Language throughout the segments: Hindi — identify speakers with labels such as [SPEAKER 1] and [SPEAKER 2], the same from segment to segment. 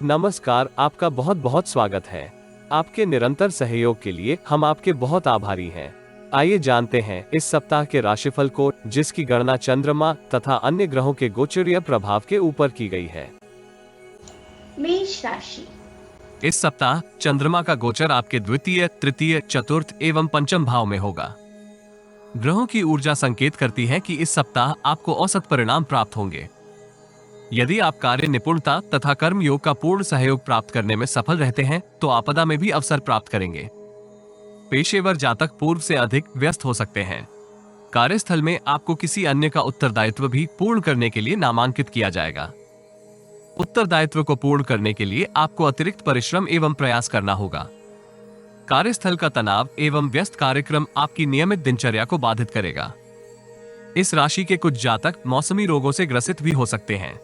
[SPEAKER 1] नमस्कार, आपका बहुत बहुत स्वागत है। आपके निरंतर सहयोग के लिए हम आपके बहुत आभारी हैं। आइए जानते हैं इस सप्ताह के राशिफल को, जिसकी गणना चंद्रमा तथा अन्य ग्रहों के गोचरीय प्रभाव के ऊपर की गई है।
[SPEAKER 2] मेष राशि।
[SPEAKER 3] इस सप्ताह चंद्रमा का गोचर आपके द्वितीय, तृतीय, चतुर्थ एवं पंचम भाव में होगा। ग्रहों की ऊर्जा संकेत करती है कि इस सप्ताह आपको औसत परिणाम प्राप्त होंगे। यदि आप कार्य निपुणता तथा कर्म योग का पूर्ण सहयोग प्राप्त करने में सफल रहते हैं तो आपदा में भी अवसर प्राप्त करेंगे। पेशेवर जातक पूर्व से अधिक व्यस्त हो सकते हैं। कार्यस्थल में आपको किसी अन्य का उत्तरदायित्व भी पूर्ण करने के लिए नामांकित किया जाएगा। उत्तरदायित्व को पूर्ण करने के लिए आपको अतिरिक्त परिश्रम एवं प्रयास करना होगा। कार्यस्थल का तनाव एवं व्यस्त कार्यक्रम आपकी नियमित दिनचर्या को बाधित करेगा। इस राशि के कुछ जातक मौसमी रोगों से ग्रसित भी हो सकते हैं।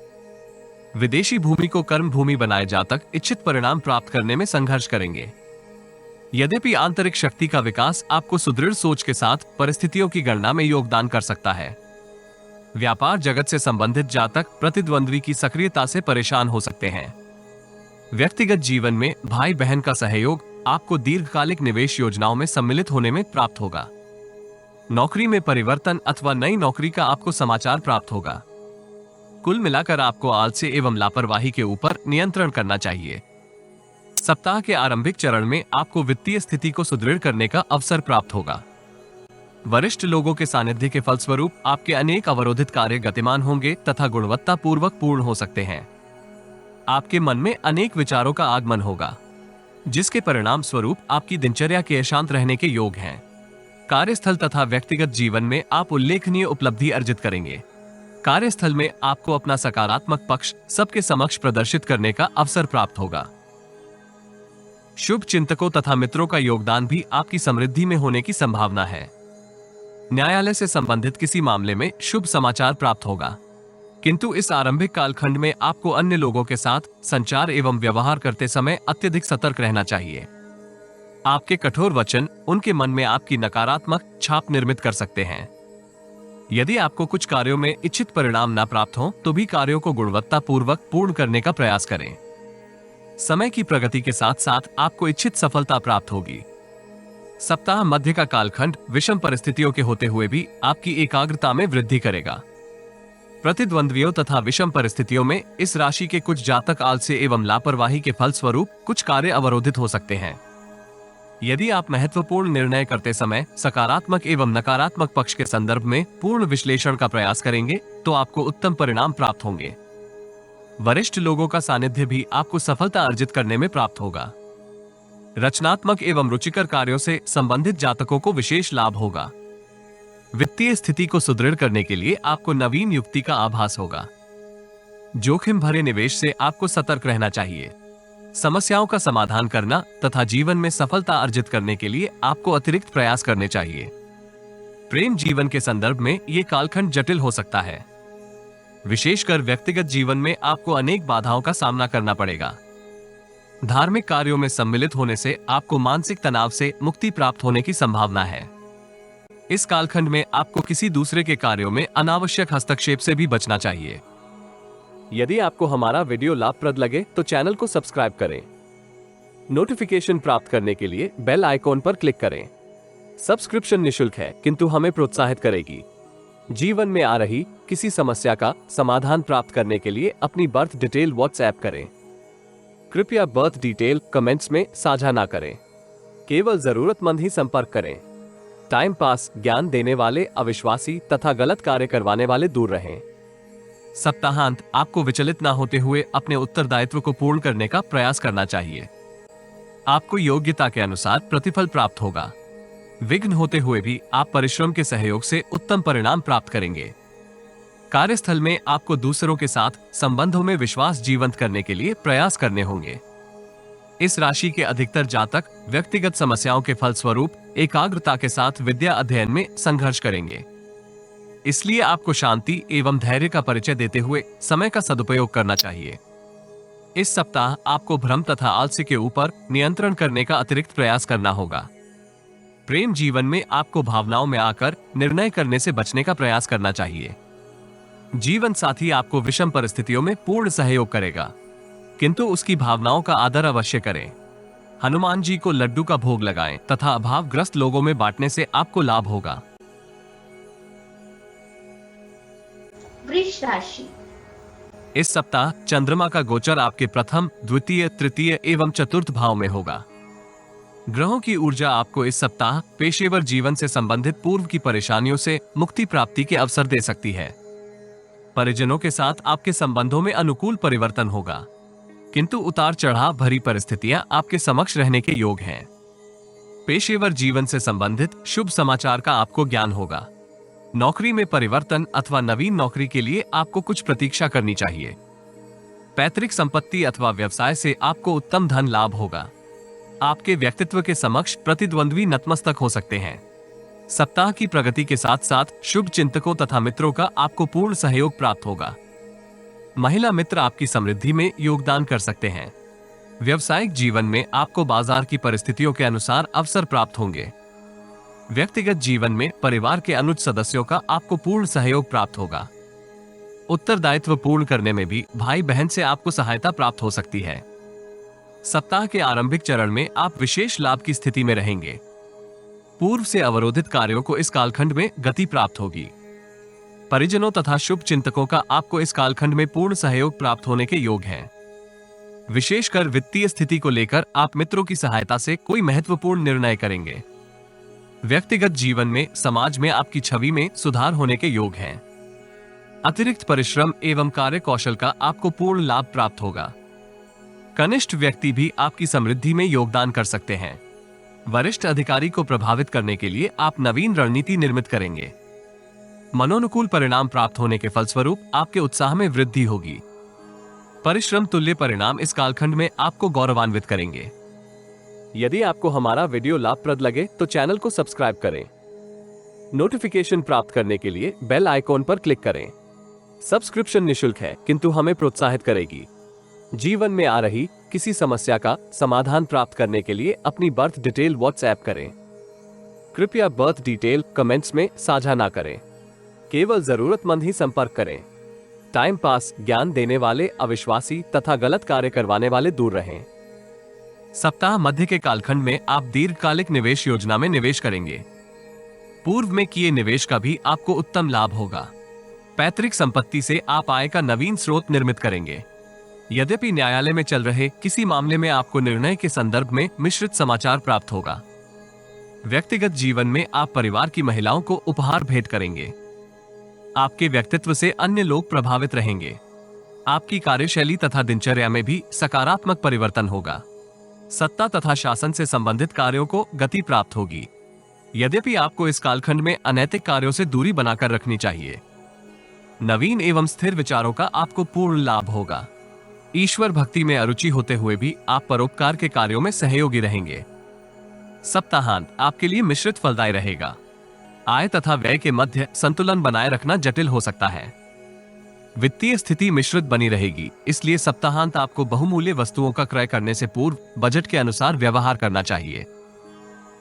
[SPEAKER 3] विदेशी भूमि को कर्म भूमि बनाए जातक इच्छित परिणाम प्राप्त करने में संघर्ष करेंगे। यद्यपि आंतरिक शक्ति का विकास आपको सुदृढ़ सोच के साथ परिस्थितियों की गणना में योगदान कर सकता है। व्यापार जगत से संबंधित जातक प्रतिद्वंद्वी की सक्रियता से परेशान हो सकते हैं। व्यक्तिगत जीवन में भाई बहन का सहयोग आपको दीर्घकालिक निवेश योजनाओं में सम्मिलित होने में प्राप्त होगा। नौकरी में परिवर्तन अथवा नई नौकरी का आपको समाचार प्राप्त होगा। कुल मिलाकर आपको आलस्य एवं लापरवाही के ऊपर नियंत्रण करना चाहिए। सप्ताह के आरंभिक चरण में आपको वित्तीय स्थिति को सुदृढ़ करने का अवसर प्राप्त होगा। वरिष्ठ लोगों के सानिध्य के फलस्वरूप आपके अनेक अवरोधित कार्य गतिमान होंगे तथा गुणवत्ता पूर्वक पूर्ण हो सकते हैं। आपके मन में अनेक विचारों का आगमन होगा, जिसके परिणाम स्वरूप आपकी दिनचर्या के अशांत रहने के योग हैं। कार्यस्थल तथा व्यक्तिगत जीवन में आप उल्लेखनीय उपलब्धि अर्जित करेंगे। कार्यस्थल में आपको अपना सकारात्मक पक्ष सबके समक्ष प्रदर्शित करने का अवसर प्राप्त होगा। शुभ चिंतकों तथा मित्रों का योगदान भी आपकी समृद्धि में होने की संभावना है। न्यायालय से संबंधित किसी मामले में शुभ समाचार प्राप्त होगा, किंतु इस आरंभिक कालखंड में आपको अन्य लोगों के साथ संचार एवं व्यवहार करते समय अत्यधिक सतर्क रहना चाहिए। आपके कठोर वचन उनके मन में आपकी नकारात्मक छाप निर्मित कर सकते हैं। यदि आपको कुछ कार्यों में इच्छित परिणाम न प्राप्त हो तो भी कार्यों को गुणवत्ता पूर्वक पूर्ण करने का प्रयास करें। समय की प्रगति के साथ साथ आपको इच्छित सफलता प्राप्त होगी। सप्ताह मध्य का कालखंड विषम परिस्थितियों के होते हुए भी आपकी एकाग्रता में वृद्धि करेगा। प्रतिद्वंद्वियों तथा विषम परिस्थितियों में इस राशि के कुछ जातक आलस्य एवं लापरवाही के फलस्वरूप कुछ कार्य अवरोधित हो सकते हैं। यदि आप महत्वपूर्ण निर्णय करते समय सकारात्मक एवं नकारात्मक पक्ष के संदर्भ में पूर्ण विश्लेषण का प्रयास करेंगे तो आपको उत्तम परिणाम प्राप्त होंगे। वरिष्ठ लोगों का सानिध्य भी आपको सफलता अर्जित करने में प्राप्त होगा। रचनात्मक एवं रुचिकर कार्यों से संबंधित जातकों को विशेष लाभ होगा। वित्तीय स्थिति को सुदृढ़ करने के लिए आपको नवीन युक्ति का आभास होगा। जोखिम भरे निवेश से आपको सतर्क रहना चाहिए। समस्याओं का समाधान करना तथा जीवन में सफलता अर्जित करने के लिए आपको अतिरिक्त प्रयास करने चाहिए। प्रेम जीवन के संदर्भ में ये कालखंड जटिल हो सकता है। विशेषकर व्यक्तिगत जीवन में आपको अनेक बाधाओं का सामना करना पड़ेगा। धार्मिक कार्यों में सम्मिलित होने से आपको मानसिक तनाव से मुक्ति प्राप्त होने की संभावना है। इस कालखंड में आपको किसी दूसरे के कार्यों में अनावश्यक हस्तक्षेप से भी बचना चाहिए।
[SPEAKER 1] यदि आपको हमारा वीडियो लाभप्रद लगे तो चैनल को सब्सक्राइब करें। नोटिफिकेशन प्राप्त करने के लिए बेल आइकॉन पर क्लिक करें। सब्सक्रिप्शन निशुल्क है, किंतु हमें प्रोत्साहित करेगी। जीवन में आ रही किसी समस्या का समाधान प्राप्त करने के लिए अपनी बर्थ डिटेल व्हाट्सएप करें। कृपया बर्थ डिटेल कमेंट्स में साझा ना करें। केवल जरूरतमंद ही संपर्क करें। टाइम पास, ज्ञान देने वाले अविश्वासी तथा गलत कार्य करवाने वाले दूर रहें।
[SPEAKER 3] सप्ताहांत आपको विचलित न होते हुए अपने उत्तरदायित्व को पूर्ण करने का प्रयास करना चाहिए। आपको योग्यता के अनुसार प्रतिफल प्राप्त होगा। विघ्न होते हुए भी आप परिश्रम के सहयोग से उत्तम परिणाम प्राप्त करेंगे। कार्यस्थल में आपको दूसरों के साथ संबंधों में विश्वास जीवंत करने के लिए प्रयास करने होंगे। इस राशि के अधिकतर जातक व्यक्तिगत समस्याओं के फलस्वरूप एकाग्रता के साथ विद्या अध्ययन में संघर्ष करेंगे। इसलिए आपको शांति एवं धैर्य का परिचय देते हुए समय का सदुपयोग करना चाहिए। इस सप्ताह आपको भ्रम तथा आलस्य के ऊपर नियंत्रण करने का अतिरिक्त प्रयास करना होगा। प्रेम जीवन में आपको भावनाओं में आकर निर्णय करने से बचने का प्रयास करना चाहिए। जीवन साथी आपको विषम परिस्थितियों में पूर्ण सहयोग करेगा। किंतु उसकी भावनाओं का आदर अवश्य करें। हनुमान जी को लड्डू का भोग लगाएं तथा अभावग्रस्त लोगों में बांटने से आपको लाभ होगा।
[SPEAKER 2] वृष राशि।
[SPEAKER 3] इस सप्ताह चंद्रमा का गोचर आपके प्रथम, द्वितीय, तृतीय एवं चतुर्थ भाव में होगा। ग्रहों की ऊर्जा आपको इस सप्ताह पेशेवर जीवन से संबंधित पूर्व की परेशानियों से मुक्ति प्राप्ति के अवसर दे सकती है। परिजनों के साथ आपके संबंधों में अनुकूल परिवर्तन होगा, किंतु उतार चढ़ाव भरी परिस्थितियां आपके समक्ष रहने के योग हैं। पेशेवर जीवन से संबंधित शुभ समाचार का आपको ज्ञान होगा। नौकरी में परिवर्तन अथवा नवीन नौकरी के लिए आपको कुछ प्रतीक्षा करनी चाहिए। पैतृक संपत्ति अथवा व्यवसाय से आपको उत्तम धन लाभ होगा। आपके व्यक्तित्व के समक्ष प्रतिद्वंद्वी नतमस्तक हो सकते हैं। सप्ताह की प्रगति के साथ साथ शुभ चिंतकों तथा मित्रों का आपको पूर्ण सहयोग प्राप्त होगा। महिला मित्र आपकी समृद्धि में योगदान कर सकते हैं। व्यवसायिक जीवन में आपको बाजार की परिस्थितियों के अनुसार अवसर प्राप्त होंगे। व्यक्तिगत जीवन में परिवार के अनुज सदस्यों का आपको पूर्ण सहयोग प्राप्त होगा। उत्तरदायित्व पूर्ण करने में भी भाई बहन से आपको सहायता प्राप्त हो सकती है। सप्ताह के आरंभिक चरण में आप विशेष लाभ की स्थिति में रहेंगे। पूर्व से अवरोधित कार्यों को इस कालखंड में गति प्राप्त होगी। परिजनों तथा शुभ चिंतकों का आपको इस कालखंड में पूर्ण सहयोग प्राप्त होने के योग हैं। विशेषकर वित्तीय स्थिति को लेकर आप मित्रों की सहायता से कोई महत्वपूर्ण निर्णय करेंगे। व्यक्तिगत जीवन में समाज में आपकी छवि में सुधार होने के योग हैं। अतिरिक्त परिश्रम एवं कार्य कौशल का आपको पूर्ण लाभ प्राप्त होगा। कनिष्ठ व्यक्ति भी आपकी समृद्धि में योगदान कर सकते हैं। वरिष्ठ अधिकारी को प्रभावित करने के लिए आप नवीन रणनीति निर्मित करेंगे। मनोनुकूल परिणाम प्राप्त होने के फलस्वरूप आपके उत्साह में वृद्धि होगी। परिश्रम तुल्य परिणाम इस कालखंड में आपको गौरवान्वित करेंगे।
[SPEAKER 1] यदि आपको हमारा वीडियो लाभप्रद लगे तो चैनल को सब्सक्राइब करें। नोटिफिकेशन प्राप्त करने के लिए बेल आइकॉन पर क्लिक करें। सब्सक्रिप्शन निशुल्क है, किंतु हमें प्रोत्साहित करेगी। जीवन में आ रही किसी समस्या का समाधान प्राप्त करने के लिए अपनी बर्थ डिटेल व्हाट्सएप करें। कृपया बर्थ डिटेल कमेंट्स में साझा ना करें। केवल जरूरतमंद ही संपर्क करें। टाइम पास, ज्ञान देने वाले अविश्वासी तथा गलत कार्य करवाने वाले दूर रहें।
[SPEAKER 3] सप्ताह मध्य के कालखंड में आप दीर्घकालिक निवेश योजना में निवेश करेंगे। पूर्व में किए निवेश का भी आपको उत्तम लाभ होगा। पैतृक संपत्ति से आप आय का नवीन स्रोत निर्मित करेंगे। यद्यपि न्यायालय में चल रहे किसी मामले में आपको निर्णय के संदर्भ में मिश्रित समाचार प्राप्त होगा। व्यक्तिगत जीवन में आप परिवार की महिलाओं को उपहार भेंट करेंगे। आपके व्यक्तित्व से अन्य लोग प्रभावित रहेंगे। आपकी कार्यशैली तथा दिनचर्या में भी सकारात्मक परिवर्तन होगा। सत्ता तथा शासन से संबंधित कार्यों को गति प्राप्त होगी। यद्यपि आपको इस कालखंड में अनैतिक कार्यों से दूरी बनाकर रखनी चाहिए। नवीन एवं स्थिर विचारों का आपको पूर्ण लाभ होगा। ईश्वर भक्ति में अरुचि होते हुए भी आप परोपकार के कार्यों में सहयोगी रहेंगे। सप्ताहांत आपके लिए मिश्रित फलदायी रहेगा। आय तथा व्यय के मध्य संतुलन बनाए रखना जटिल हो सकता है। वित्तीय स्थिति मिश्रित बनी रहेगी, इसलिए सप्ताहांत आपको बहुमूल्य वस्तुओं का क्रय करने से पूर्व बजट के अनुसार व्यवहार करना चाहिए।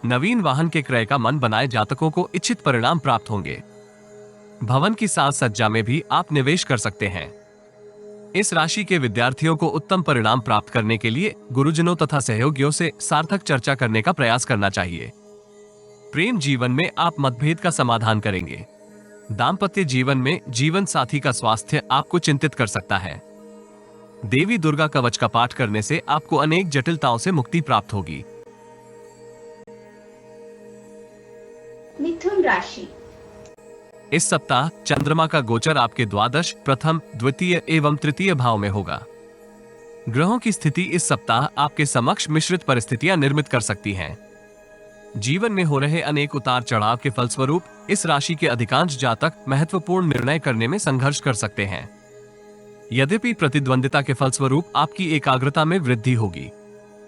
[SPEAKER 3] नवीन वाहन के क्रय का मन बनाए जातकों को इच्छित परिणाम प्राप्त होंगे। भवन की साज सज्जा में भी आप निवेश कर सकते हैं। इस राशि के विद्यार्थियों को उत्तम परिणाम प्राप्त करने के लिए गुरुजनों तथा सहयोगियों से सार्थक चर्चा करने का प्रयास करना चाहिए। प्रेम जीवन में आप मतभेद का समाधान करेंगे। दाम्पत्य जीवन में जीवन साथी का स्वास्थ्य आपको चिंतित कर सकता है। देवी दुर्गा कवच का पाठ करने से आपको अनेक जटिलताओं से मुक्ति प्राप्त होगी।
[SPEAKER 2] मिथुन राशि।
[SPEAKER 3] इस सप्ताह चंद्रमा का गोचर आपके द्वादश, प्रथम, द्वितीय एवं तृतीय भाव में होगा। ग्रहों की स्थिति इस सप्ताह आपके समक्ष मिश्रित परिस्थितियां निर्मित कर सकती हैं। जीवन में हो रहे अनेक उतार चढ़ाव के फलस्वरूप इस राशि के अधिकांश जातक महत्वपूर्ण निर्णय करने में संघर्ष कर सकते हैं। यद्यपि प्रतिद्वंदिता के फलस्वरूप आपकी एकाग्रता में वृद्धि होगी।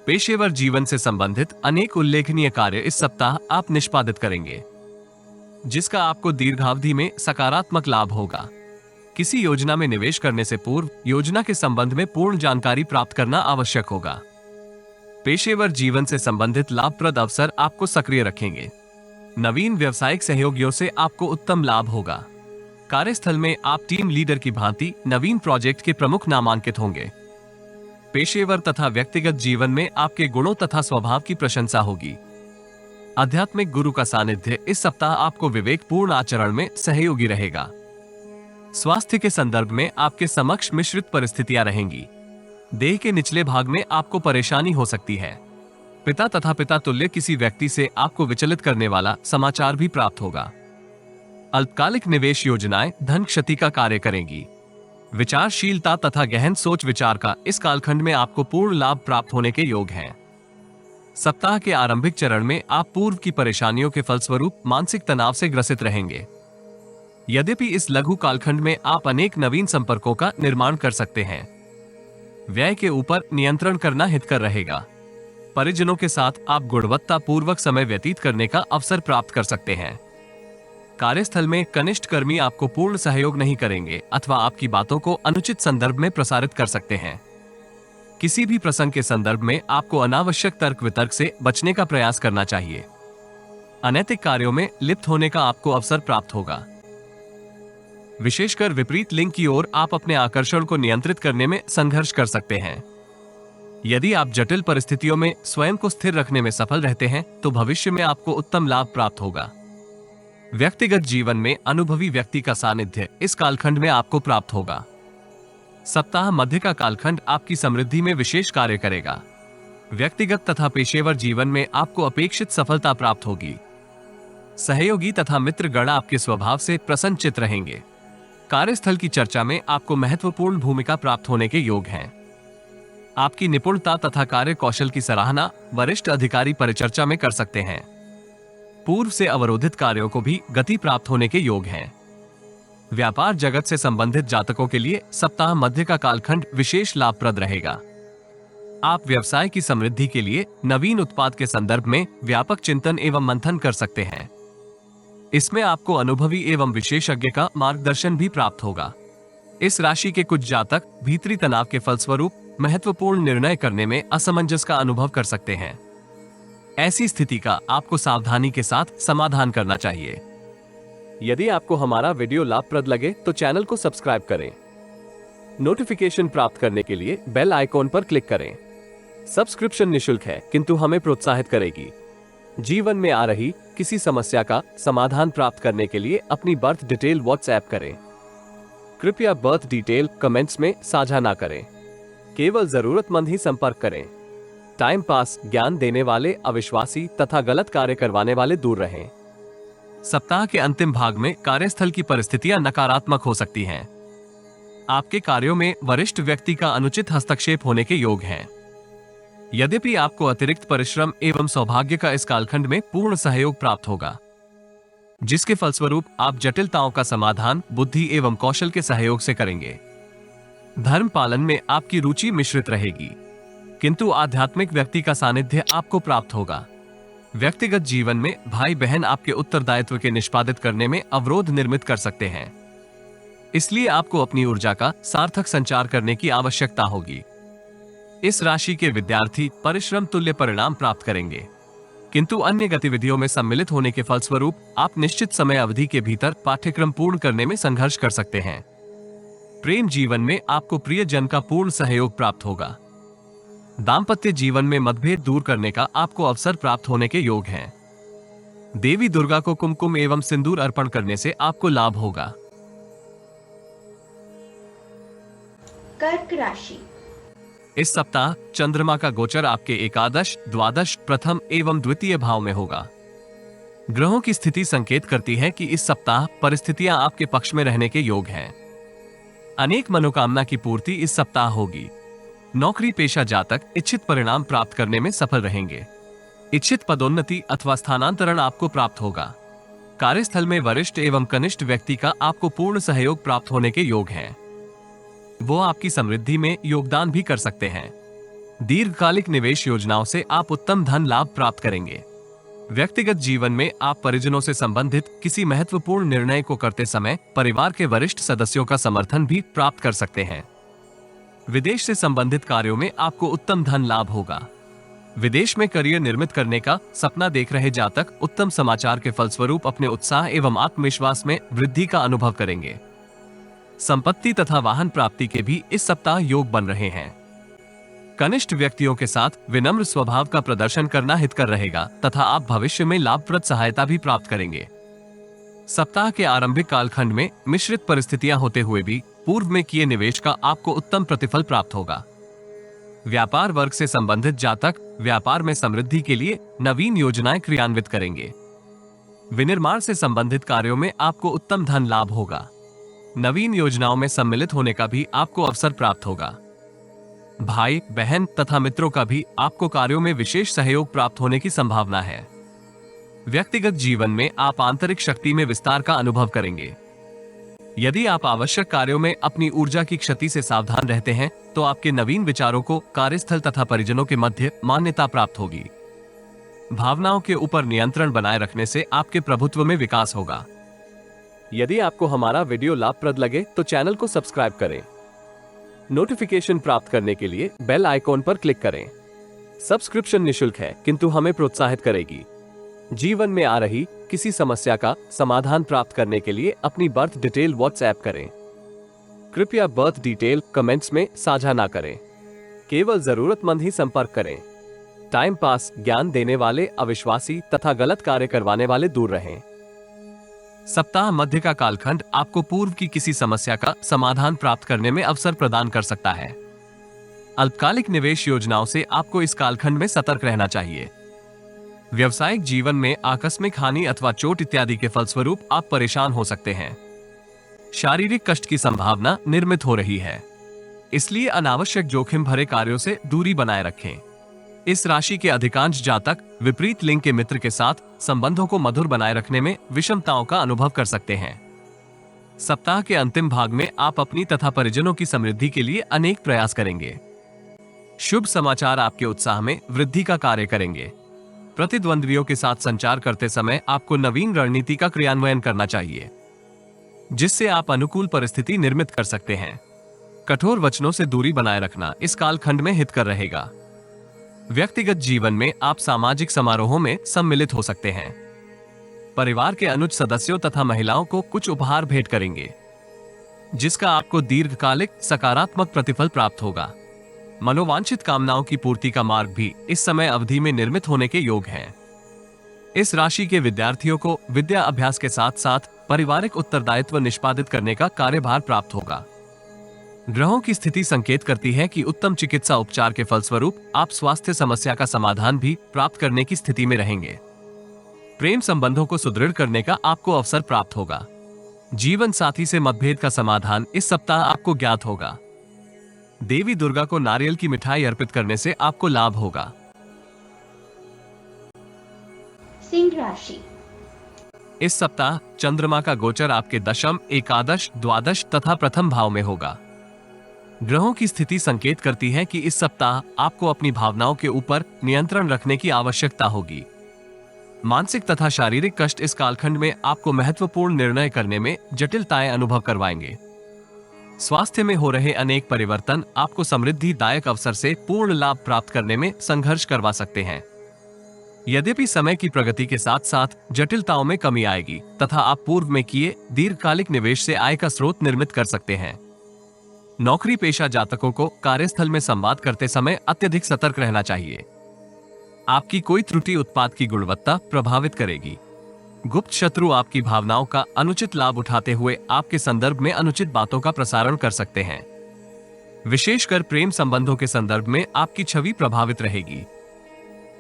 [SPEAKER 3] पेशेवर जीवन से संबंधित अनेक उल्लेखनीय कार्य इस सप्ताह आप निष्पादित करेंगे, जिसका आपको दीर्घावधि में सकारात्मक लाभ होगा। किसी योजना में निवेश करने से पूर्व योजना के संबंध में पूर्ण जानकारी प्राप्त करना आवश्यक होगा। पेशेवर जीवन से संबंधित लाभप्रद अवसर आपको सक्रिय रखेंगे। नवीन व्यावसायिक सहयोगियों से आपको उत्तम लाभ होगा। कार्यस्थल में आप टीम लीडर की भांति नवीन प्रोजेक्ट के प्रमुख नामांकित होंगे। पेशेवर तथा व्यक्तिगत जीवन में आपके गुणों तथा स्वभाव की प्रशंसा होगी। आध्यात्मिक गुरु का सानिध्य इस सप्ताह आपको विवेकपूर्ण आचरण में सहयोगी रहेगा। स्वास्थ्य के संदर्भ में आपके समक्ष मिश्रित परिस्थितियां रहेंगी। देह के निचले भाग में आपको परेशानी हो सकती है। पिता तथा पिता तुल्य किसी व्यक्ति से आपको विचलित करने वाला समाचार भी प्राप्त होगा। अल्पकालिक निवेश योजनाएं धन क्षति का कार्य करेंगी। विचारशीलता तथा गहन सोच विचार का इस कालखंड में आपको पूर्ण लाभ प्राप्त होने के योग हैं। सप्ताह के आरंभिक चरण में आप पूर्व की परेशानियों के फलस्वरूप मानसिक तनाव से ग्रसित रहेंगे। यद्यपि इस लघु कालखंड में आप अनेक नवीन संपर्कों का निर्माण कर सकते हैं। व्यय के ऊपर नियंत्रण करना हितकर रहेगा। परिजनों के साथ आप गुणवत्ता पूर्वक समय व्यतीत करने का अवसर प्राप्त कर सकते हैं। कार्यस्थल में कनिष्ठ कर्मी आपको पूर्ण सहयोग नहीं करेंगे अथवा आपकी बातों को अनुचित संदर्भ में प्रसारित कर सकते हैं। किसी भी प्रसंग के संदर्भ में आपको अनावश्यक तर्क वितर्क से बचने का प्रयास करना चाहिए। अनैतिक कार्यों में लिप्त होने का आपको अवसर प्राप्त होगा। विशेषकर विपरीत लिंग की ओर आप अपने आकर्षण को नियंत्रित करने में संघर्ष कर सकते हैं। यदि आप जटिल परिस्थितियों में स्वयं को स्थिर रखने में सफल रहते हैं तो भविष्य में आपको उत्तम लाभ प्राप्त होगा। व्यक्तिगत जीवन में अनुभवी व्यक्ति का सानिध्य इस कालखंड में आपको प्राप्त होगा। सप्ताह मध्य का कालखंड आपकी समृद्धि में विशेष कार्य करेगा। व्यक्तिगत तथा पेशेवर जीवन में आपको अपेक्षित सफलता प्राप्त होगी। सहयोगी तथा मित्र गण आपके स्वभाव से प्रसन्नचित्त रहेंगे। कार्यस्थल की चर्चा में आपको महत्वपूर्ण भूमिका प्राप्त होने के योग हैं। आपकी निपुणता तथा कार्य कौशल की सराहना वरिष्ठ अधिकारी परिचर्चा में कर सकते हैं। पूर्व से अवरोधित कार्यों को भी गति प्राप्त होने के योग हैं। व्यापार जगत से संबंधित जातकों के लिए सप्ताह मध्य का कालखंड विशेष लाभप्रद रहेगा। आप व्यवसाय की समृद्धि के लिए नवीन उत्पाद के संदर्भ में व्यापक चिंतन एवं मंथन कर सकते हैं। इसमें आपको अनुभवी एवं विशेषज्ञ का मार्गदर्शन भी प्राप्त होगा। इस राशि के कुछ जातक भीतरी तनाव के फलस्वरूप महत्वपूर्ण निर्णय करने में असमंजस का अनुभव कर सकते हैं। ऐसी स्थिति का आपको सावधानी के साथ समाधान करना चाहिए।
[SPEAKER 1] यदि आपको हमारा वीडियो लाभप्रद लगे तो चैनल को सब्सक्राइब करें। नोटिफिकेशन प्राप्त करने के लिए बेल आइकॉन पर क्लिक करें। सब्सक्रिप्शन निशुल्क है किंतु हमें प्रोत्साहित करेगी। जीवन में आ रही किसी समस्या का समाधान प्राप्त करने के लिए अपनी बर्थ डिटेल व्हाट्सएप करें। कृपया बर्थ डिटेल कमेंट्स में साझा ना करें। केवल जरूरतमंद ही संपर्क करें। टाइम पास, ज्ञान देने वाले अविश्वासी तथा गलत कार्य करवाने वाले दूर रहें।
[SPEAKER 3] सप्ताह के अंतिम भाग में कार्यस्थल की परिस्थितियां नकारात्मक हो सकती हैं। आपके कार्यों में वरिष्ठ व्यक्ति का अनुचित हस्तक्षेप होने के योग हैं। यद्यपि आपको अतिरिक्त परिश्रम एवं सौभाग्य का इस कालखंड में पूर्ण सहयोग प्राप्त होगा, जिसके फलस्वरूप आप जटिलताओं का समाधान बुद्धि एवं कौशल के सहयोग से करेंगे। धर्म पालन में आपकी रुचि मिश्रित रहेगी, किंतु आध्यात्मिक व्यक्ति का सानिध्य आपको प्राप्त होगा। व्यक्तिगत जीवन में भाई बहन आपके उत्तरदायित्व के निष्पादित करने में अवरोध निर्मित कर सकते हैं। इसलिए आपको अपनी ऊर्जा का सार्थक संचार करने की आवश्यकता होगी। इस राशि के विद्यार्थी परिश्रम तुल्य परिणाम प्राप्त करेंगे, किंतु अन्य गतिविधियों में सम्मिलित होने के फलस्वरूप आप निश्चित समय अवधि के भीतर पाठ्यक्रम पूर्ण करने में संघर्ष कर सकते हैं। प्रेम जीवन में आपको प्रियजन का पूर्ण सहयोग प्राप्त होगा। दाम्पत्य जीवन में मतभेद दूर करने का आपको अवसर प्राप्त होने के योग हैं। देवी दुर्गा को कुमकुम एवं सिंदूर अर्पण करने से आपको लाभ होगा।
[SPEAKER 2] कर्क राशि।
[SPEAKER 3] इस सप्ताह चंद्रमा का गोचर आपके एकादश, द्वादश, प्रथम एवं द्वितीय भाव में होगा। ग्रहों की स्थिति संकेत करती है कि इस सप्ताह परिस्थितियां आपके पक्ष में रहने के योग हैं। अनेक मनोकामना की पूर्ति इस सप्ताह होगी। नौकरी पेशा जातक इच्छित परिणाम प्राप्त करने में सफल रहेंगे। इच्छित पदोन्नति अथवा स्थानांतरण आपको प्राप्त होगा। कार्यस्थल में वरिष्ठ एवं कनिष्ठ व्यक्ति का आपको पूर्ण सहयोग प्राप्त होने के योग हैं। वो आपकी समृद्धि में योगदान भी कर सकते हैं। दीर्घकालिक निवेश योजनाओं से आप उत्तम धन लाभ प्राप्त करेंगे। व्यक्तिगत जीवन में आप परिजनों से संबंधित किसी महत्वपूर्ण निर्णय को करते समय परिवार के वरिष्ठ सदस्यों का समर्थन भी प्राप्त कर सकते हैं। विदेश से संबंधित कार्यों में आपको उत्तम धन लाभ होगा। विदेश में करियर निर्मित करने का सपना देख रहे जातक उत्तम समाचार के फलस्वरूप अपने उत्साह एवं आत्मविश्वास में वृद्धि का अनुभव करेंगे। संपत्ति तथा वाहन प्राप्ति के भी इस सप्ताह योग बन रहे हैं। कनिष्ठ व्यक्तियों के साथ विनम्र स्वभाव का प्रदर्शन करना हितकर रहेगा तथा आप भविष्य में लाभप्रद सहायता भी प्राप्त करेंगे। सप्ताह के आरंभिक कालखंड में मिश्रित परिस्थितियां होते हुए भी पूर्व में किए निवेश का आपको उत्तम प्रतिफल प्राप्त होगा। व्यापार वर्ग से संबंधित जातक व्यापार में समृद्धि के लिए नवीन योजनाएं क्रियान्वित करेंगे। विनिर्माण से संबंधित कार्यों में आपको उत्तम धन लाभ होगा। नवीन योजनाओं में सम्मिलित होने का भी आपको अवसर प्राप्त होगा। भाई बहन तथा मित्रों का भी आपको कार्यों में विशेष सहयोग प्राप्त होने की संभावना है। व्यक्तिगत जीवन में आप आंतरिक शक्ति में विस्तार का अनुभव करेंगे। यदि आप आवश्यक कार्यों में अपनी ऊर्जा की क्षति से सावधान रहते हैं तो आपके नवीन विचारों को कार्यस्थल तथा परिजनों के मध्य मान्यता प्राप्त होगी। भावनाओं के ऊपर नियंत्रण बनाए रखने से आपके प्रभुत्व में विकास होगा।
[SPEAKER 1] यदि आपको हमारा वीडियो लाभप्रद लगे तो चैनल को सब्सक्राइब करें। नोटिफिकेशन प्राप्त करने के लिए बेल आइकॉन पर क्लिक करें। सब्सक्रिप्शन निशुल्क है किंतु हमें प्रोत्साहित करेगी। जीवन में आ रही किसी समस्या का समाधान प्राप्त करने के लिए अपनी बर्थ डिटेल व्हाट्सएप करें। कृपया बर्थ डिटेल कमेंट्स में साझा ना करें। केवल जरूरतमंद ही संपर्क करें। टाइम पास ज्ञान देने वाले अविश्वासी तथा गलत कार्य करवाने वाले दूर रहें।
[SPEAKER 3] सप्ताह मध्य का कालखंड आपको पूर्व की किसी समस्या का समाधान प्राप्त करने में अवसर प्रदान कर सकता है। अल्पकालिक निवेश योजनाओं से आपको इस कालखंड में सतर्क रहना चाहिए। व्यवसायिक जीवन में आकस्मिक हानि अथवा चोट इत्यादि के फलस्वरूप आप परेशान हो सकते हैं। शारीरिक कष्ट की संभावना निर्मित हो रही है, इसलिए अनावश्यक जोखिम भरे कार्यों से दूरी बनाए रखें। इस राशि के अधिकांश जातक विपरीत लिंग के मित्र के साथ संबंधों को मधुर बनाए रखने में विषमताओं का अनुभव कर सकते हैं। सप्ताह के अंतिम भाग में आप अपनी तथा परिजनों की समृद्धि के लिए अनेक प्रयास करेंगे। शुभ समाचार आपके उत्साह में वृद्धि का कार्य करेंगे। प्रतिद्वंद्वियों के साथ संचार करते समय आपको नवीन रणनीति का क्रियान्वयन करना चाहिए, जिससे आप अनुकूल परिस्थिति निर्मित कर सकते हैं। कठोर वचनों से दूरी बनाए रखना इस कालखंड में हितकर रहेगा। व्यक्तिगत जीवन में आप सामाजिक समारोहों में सम्मिलित हो सकते हैं। परिवार के अनुज सदस्यों तथा महिलाओं को कुछ उपहार भेंट करेंगे, जिसका आपको दीर्घकालिक सकारात्मक प्रतिफल प्राप्त होगा। मनोवांछित कामनाओं की पूर्ति का मार्ग भी इस समय अवधि में निर्मित होने के योग है। इस राशि के विद्यार्थियों को विद्या अभ्यास के साथ साथ पारिवारिक उत्तरदायित्व निष्पादित करने का कार्यभार प्राप्त होगा। ग्रहों की स्थिति संकेत करती है कि उत्तम चिकित्सा उपचार के फलस्वरूप आप स्वास्थ्य समस्या का समाधान भी प्राप्त करने की स्थिति में रहेंगे। प्रेम संबंधों को सुदृढ़ करने का आपको अवसर प्राप्त होगा। जीवन साथी से मतभेद का समाधान इस सप्ताह आपको ज्ञात होगा। देवी दुर्गा को नारियल की मिठाई अर्पित करने से आपको लाभ होगा।
[SPEAKER 2] सिंह राशि।
[SPEAKER 3] इस सप्ताह चंद्रमा का गोचर आपके दशम, एकादश, द्वादश तथा प्रथम भाव में होगा। ग्रहों की स्थिति संकेत करती है कि इस सप्ताह आपको अपनी भावनाओं के ऊपर नियंत्रण रखने की आवश्यकता होगी। मानसिक तथा शारीरिक कष्ट इस कालखंड में आपको महत्वपूर्ण निर्णय करने में जटिलताएं अनुभव करवाएंगे। स्वास्थ्य में हो रहे अनेक परिवर्तन आपको समृद्धिदायक अवसर से पूर्ण लाभ प्राप्त करने में संघर्ष करवा सकते हैं। यद्यपि समय की प्रगति के साथ साथ जटिलताओं में कमी आएगी तथा आप पूर्व में किए दीर्घकालिक निवेश से आय का स्रोत निर्मित कर सकते हैं। नौकरी पेशा जातकों को कार्यस्थल में संवाद करते समय अत्यधिक सतर्क रहना चाहिए। आपकी कोई त्रुटि उत्पाद की गुणवत्ता प्रभावित करेगी। गुप्त शत्रु आपकी भावनाओं का अनुचित लाभ उठाते हुए आपके संदर्भ में अनुचित बातों का प्रसारण कर सकते हैं। विशेषकर प्रेम संबंधों के संदर्भ में आपकी छवि प्रभावित रहेगी।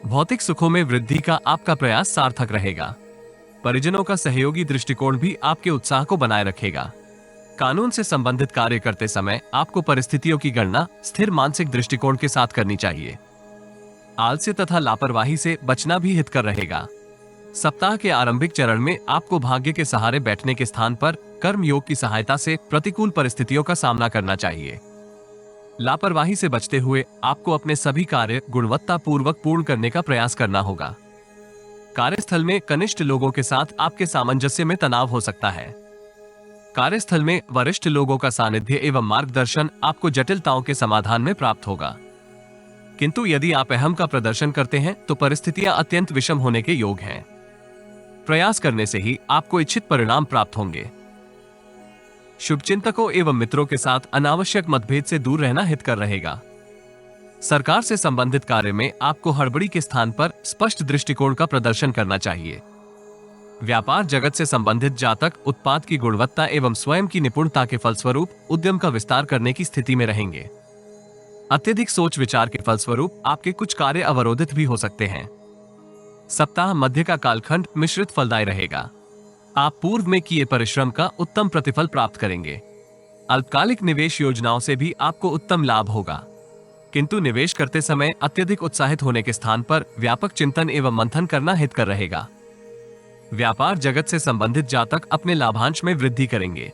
[SPEAKER 3] भौतिक सुखों में वृद्धि का आपका प्रयास सार्थक रहेगा। परिजनों का सहयोगी दृष्टिकोण भी आपके उत्साह को बनाए रखेगा। कानून से संबंधित कार्य करते समय आपको परिस्थितियों की गणना स्थिर मानसिक दृष्टिकोण के साथ करनी चाहिए। आलस्य तथा लापरवाही से बचना भी हितकर रहेगा। सप्ताह के आरंभिक चरण में आपको भाग्य के सहारे बैठने के स्थान पर कर्म योग की सहायता से प्रतिकूल परिस्थितियों का सामना करना चाहिए। लापरवाही से बचते हुए आपको अपने सभी कार्य गुणवत्ता पूर्वक पूर्ण करने का प्रयास करना होगा। कार्यस्थल में कनिष्ठ लोगों के साथ आपके सामंजस्य में तनाव हो सकता है। कार्यस्थल में वरिष्ठ लोगों का सानिध्य एवं मार्गदर्शन आपको जटिलताओं के समाधान में प्राप्त होगा। किंतु यदि आप अहम का प्रदर्शन करते हैं तो परिस्थितियां अत्यंत विषम होने के योग हैं। प्रयास करने से ही आपको इच्छित परिणाम प्राप्त होंगे। शुभचिंतकों एवं मित्रों के साथ अनावश्यक मतभेद से दूर रहना हितकर रहेगा। सरकार से संबंधित कार्य में आपको हड़बड़ी के स्थान पर स्पष्ट दृष्टिकोण का प्रदर्शन करना चाहिए। व्यापार जगत से संबंधित जातक उत्पाद की गुणवत्ता एवं स्वयं की निपुणता के फलस्वरूप उद्यम का विस्तार करने की स्थिति में रहेंगे। अत्यधिक सोच विचार के फलस्वरूप आपके कुछ कार्य अवरोधित भी हो सकते हैं। सप्ताह मध्य का कालखंड मिश्रित फलदायी रहेगा। आप पूर्व में किए परिश्रम का उत्तम प्रतिफल प्राप्त करेंगे। अल्पकालिक निवेश योजनाओं से भी आपको उत्तम लाभ होगा, किंतु निवेश करते समय अत्यधिक उत्साहित होने के स्थान पर व्यापक चिंतन एवं मंथन करना हितकर रहेगा। व्यापार जगत से संबंधित जातक अपने लाभांश में वृद्धि करेंगे।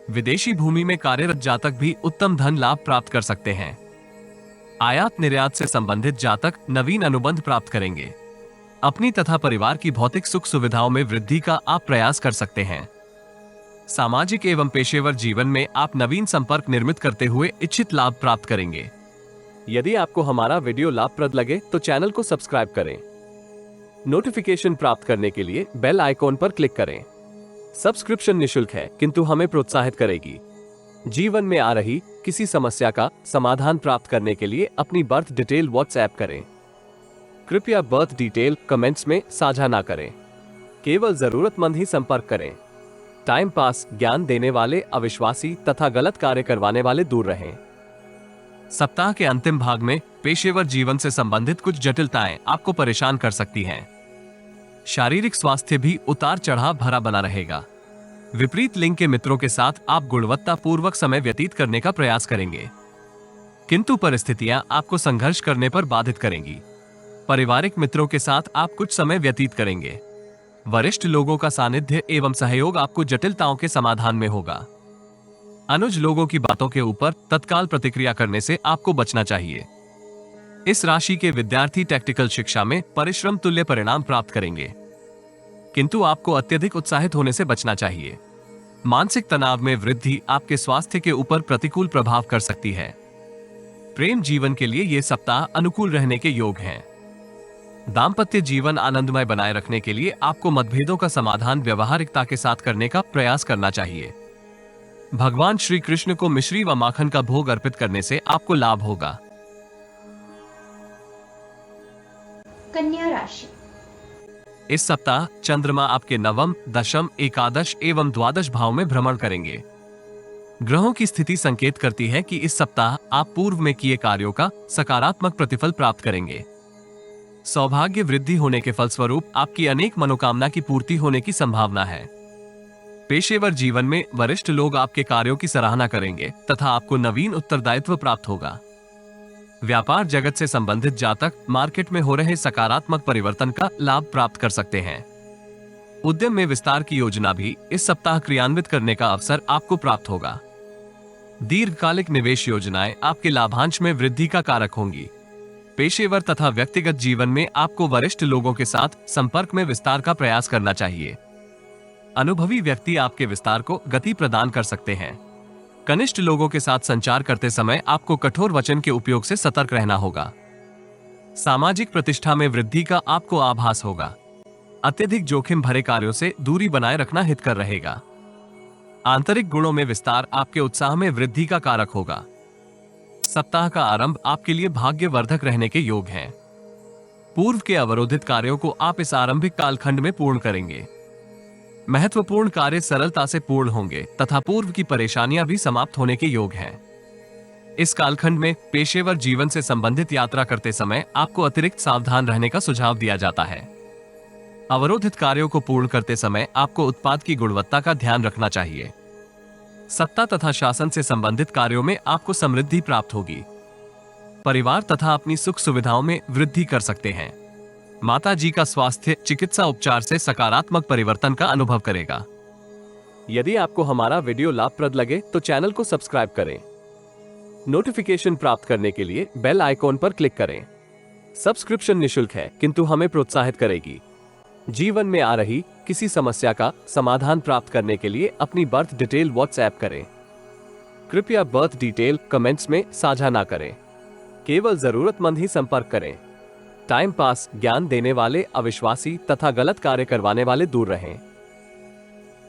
[SPEAKER 3] विदेशी भूमि में कार्यरत जातक भी उत्तम धन लाभ प्राप्त कर सकते हैं। आयात निर्यात से संबंधित जातक नवीन अनुबंध प्राप्त करेंगे। अपनी तथा परिवार की भौतिक सुख सुविधाओं में वृद्धि का आप प्रयास कर सकते हैं। सामाजिक एवं पेशेवर जीवन में आप नवीन संपर्क निर्मित करते हुए इच्छित लाभ प्राप्त करेंगे।
[SPEAKER 1] यदि आपको हमारा वीडियो लाभप्रद लगे तो चैनल को सब्सक्राइब करें। नोटिफिकेशन प्राप्त करने के लिए बेल आइकॉन पर क्लिक करें। सब्सक्रिप्शन निशुल्क है, किंतु हमें प्रोत्साहित करेगी। जीवन में आ रही किसी समस्या का समाधान प्राप्त करने के लिए अपनी बर्थ डिटेल व्हाट्सएप करें। कृपया बर्थ डिटेल कमेंट्स में साझा ना करें। केवल जरूरतमंद ही संपर्क करें। टाइम पास, ज्ञान देने वाले अविश्वासी तथा गलत कार्य करवाने वाले दूर रहें।
[SPEAKER 3] सप्ताह के अंतिम भाग में पेशेवर जीवन से संबंधित कुछ जटिलताएं आपको परेशान कर सकती हैं। शारीरिक स्वास्थ्य भी उतार चढ़ाव भरा बना रहेगा। विपरीत लिंग के मित्रों के साथ आप गुणवत्ता पूर्वक समय व्यतीत करने का प्रयास करेंगे, किंतु परिस्थितियां आपको संघर्ष करने पर बाधित करेंगी। पारिवारिक मित्रों के साथ आप कुछ समय व्यतीत करेंगे। वरिष्ठ लोगों का सानिध्य एवं सहयोग आपको जटिलताओं के समाधान में होगा। अनुज लोगों की बातों के ऊपर तत्काल प्रतिक्रिया करने से आपको बचना चाहिए। इस राशि के विद्यार्थी टैक्टिकल शिक्षा में परिश्रम तुल्य परिणाम प्राप्त करेंगे, किंतु आपको अत्यधिक उत्साहित होने से बचना चाहिए। मानसिक तनाव में वृद्धि आपके स्वास्थ्य के ऊपर प्रतिकूल प्रभाव कर सकती है। प्रेम जीवन के लिए यह सप्ताह अनुकूल रहने के योग हैं। दाम्पत्य जीवन आनंदमय बनाए रखने के लिए आपको मतभेदों का समाधान व्यवहारिकता के साथ करने का प्रयास करना चाहिए। भगवान श्री कृष्ण को मिश्री व माखन का भोग अर्पित करने से आपको लाभ होगा।
[SPEAKER 2] कन्या राशि।
[SPEAKER 3] इस सप्ताह चंद्रमा आपके नवम, दशम, एकादश एवं द्वादश भाव में भ्रमण करेंगे। ग्रहों की स्थिति संकेत करती है कि इस सप्ताह आप पूर्व में किए कार्यों का सकारात्मक प्रतिफल प्राप्त करेंगे। सौभाग्य वृद्धि होने के फलस्वरूप आपकी अनेक मनोकामना की पूर्ति होने की संभावना है। पेशेवर जीवन में वरिष्ठ लोग आपके कार्यों की सराहना करेंगे तथा आपको नवीन उत्तरदायित्व प्राप्त होगा। व्यापार जगत से संबंधित जातक मार्केट में हो रहे सकारात्मक परिवर्तन का लाभ प्राप्त कर सकते हैं। उद्यम में विस्तार की योजना भी इस सप्ताह क्रियान्वित करने का अवसर आपको प्राप्त होगा। दीर्घकालिक निवेश योजनाएं आपके लाभांश में वृद्धि का कारक होंगी। पेशेवर तथा व्यक्तिगत जीवन में आपको वरिष्ठ लोगों के साथ संपर्क में विस्तार का प्रयास करना चाहिए। अनुभवी व्यक्ति आपके विस्तार को गति प्रदान कर सकते हैं। कनिष्ठ लोगों के साथ संचार करते समय आपको कठोर वचन के उपयोग से सतर्क रहना होगा। सामाजिक प्रतिष्ठा में वृद्धि का आपको आभास होगा। अत्यधिक जोखिम भरे कार्यों से दूरी बनाए रखना हितकर रहेगा। आंतरिक गुणों में विस्तार आपके उत्साह में वृद्धि का कारक होगा। सप्ताह का आरंभ आपके लिए भाग्यवर्धक रहने के योग हैं। पूर्व के अवरोधित कार्यों को आप इस आरंभिक कालखंड में पूर्ण करेंगे। महत्वपूर्ण कार्य सरलता से पूर्ण होंगे तथा पूर्व की परेशानियां भी समाप्त होने के योग हैं। इस कालखंड में पेशेवर जीवन से संबंधित यात्रा करते समय आपको अतिरिक्त सावधान रहने का सुझाव दिया जाता है। अवरोधित कार्यों को पूर्ण करते समय आपको उत्पाद की गुणवत्ता का ध्यान रखना चाहिए। सत्ता तथा शासन से संबंधित कार्यों में आपको समृद्धि प्राप्त होगी। परिवार तथा अपनी सुख सुविधाओं में वृद्धि कर सकते हैं। माता जी का स्वास्थ्य चिकित्सा उपचार से सकारात्मक परिवर्तन का अनुभव करेगा।
[SPEAKER 1] यदि आपको हमारा वीडियो लाभप्रद लगे तो चैनल को सब्सक्राइब करें। नोटिफिकेशन प्राप्त करने के लिए बेल आइकॉन पर क्लिक करें। सब्सक्रिप्शन निशुल्क है, किंतु हमें प्रोत्साहित करेगी। जीवन में आ रही किसी समस्या का समाधान प्राप्त करने के लिए अपनी बर्थ डिटेल व्हाट्सएप करें। कृपया बर्थ डिटेल कमेंट्स में साझा ना करें। केवल जरूरतमंद ही संपर्क करें। टाइम पास, ज्ञान देने वाले अविश्वासी तथा गलत कार्य करवाने वाले दूर रहें।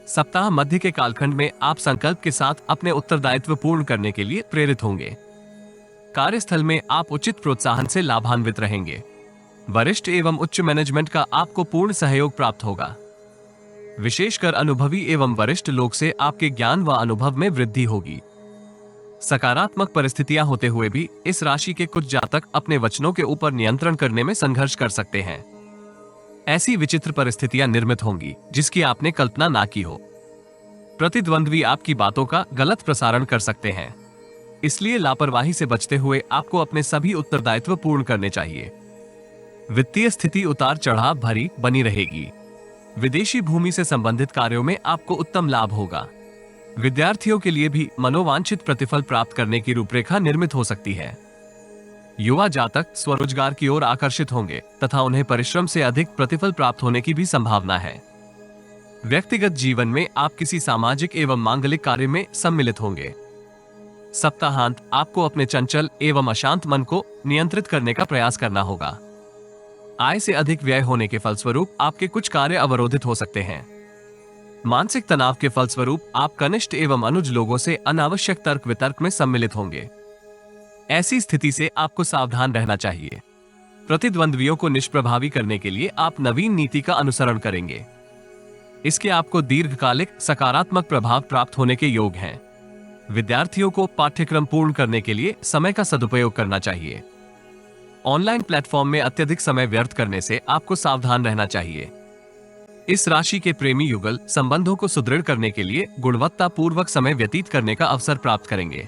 [SPEAKER 3] सप्ताह मध्य के कालखंड में आप संकल्प के साथ अपने उत्तरदायित्व पूर्ण करने के लिए प्रेरित होंगे। कार्यस्थल में आप उचित प्रोत्साहन से लाभान्वित रहेंगे। वरिष्ठ एवं उच्च मैनेजमेंट का आपको पूर्ण सहयोग प्राप्त होगा। विशेषकर अनुभवी एवं वरिष्ठ लोग से आपके ज्ञान व अनुभव में वृद्धि होगी। सकारात्मक परिस्थितियां होते हुए भी इस राशि के कुछ जातक अपने वचनों के ऊपर नियंत्रण करने में संघर्ष कर सकते हैं। ऐसी विचित्र परिस्थितियां निर्मित होंगी जिसकी आपने कल्पना ना की हो। प्रतिद्वंद्वी आपकी बातों का गलत प्रसारण कर सकते हैं, इसलिए लापरवाही से बचते हुए आपको अपने सभी उत्तरदायित्व पूर्ण करने चाहिए। वित्तीय स्थिति उतार चढ़ाव भरी बनी रहेगी। विदेशी भूमि से संबंधित कार्यों में आपको उत्तम लाभ होगा। विद्यार्थियों के लिए भी मनोवांछित प्रतिफल प्राप्त करने की रूपरेखा निर्मित हो सकती है। युवा जातक स्वरोजगार की ओर आकर्षित होंगे तथा उन्हें परिश्रम से अधिक प्रतिफल प्राप्त होने की भी संभावना है। व्यक्तिगत जीवन में आप किसी सामाजिक एवं मांगलिक कार्य में सम्मिलित होंगे। सप्ताहांत आपको अपने चंचल एवं अशांत मन को नियंत्रित करने का प्रयास करना होगा। आय से अधिक व्यय होने के फलस्वरूप आपके कुछ कार्य अवरोधित हो सकते हैं। मानसिक तनाव के फलस्वरूप आप कनिष्ठ एवं अनुज लोगों से अनावश्यक तर्क वितर्क में सम्मिलित होंगे। ऐसी स्थिति से आपको सावधान रहना चाहिए। प्रतिद्वंद्वियों को निष्प्रभावी करने के लिए आप नवीन नीति का अनुसरण करेंगे। इसके आपको दीर्घकालिक सकारात्मक प्रभाव प्राप्त होने के योग हैं। विद्यार्थियों को पाठ्यक्रम पूर्ण करने के लिए समय का सदुपयोग करना चाहिए। ऑनलाइन प्लेटफॉर्म में अत्यधिक समय व्यर्थ करने से आपको सावधान रहना चाहिए। इस राशि के प्रेमी युगल संबंधों को सुदृढ़ करने के लिए गुणवत्ता पूर्वक समय व्यतीत करने का अवसर प्राप्त करेंगे।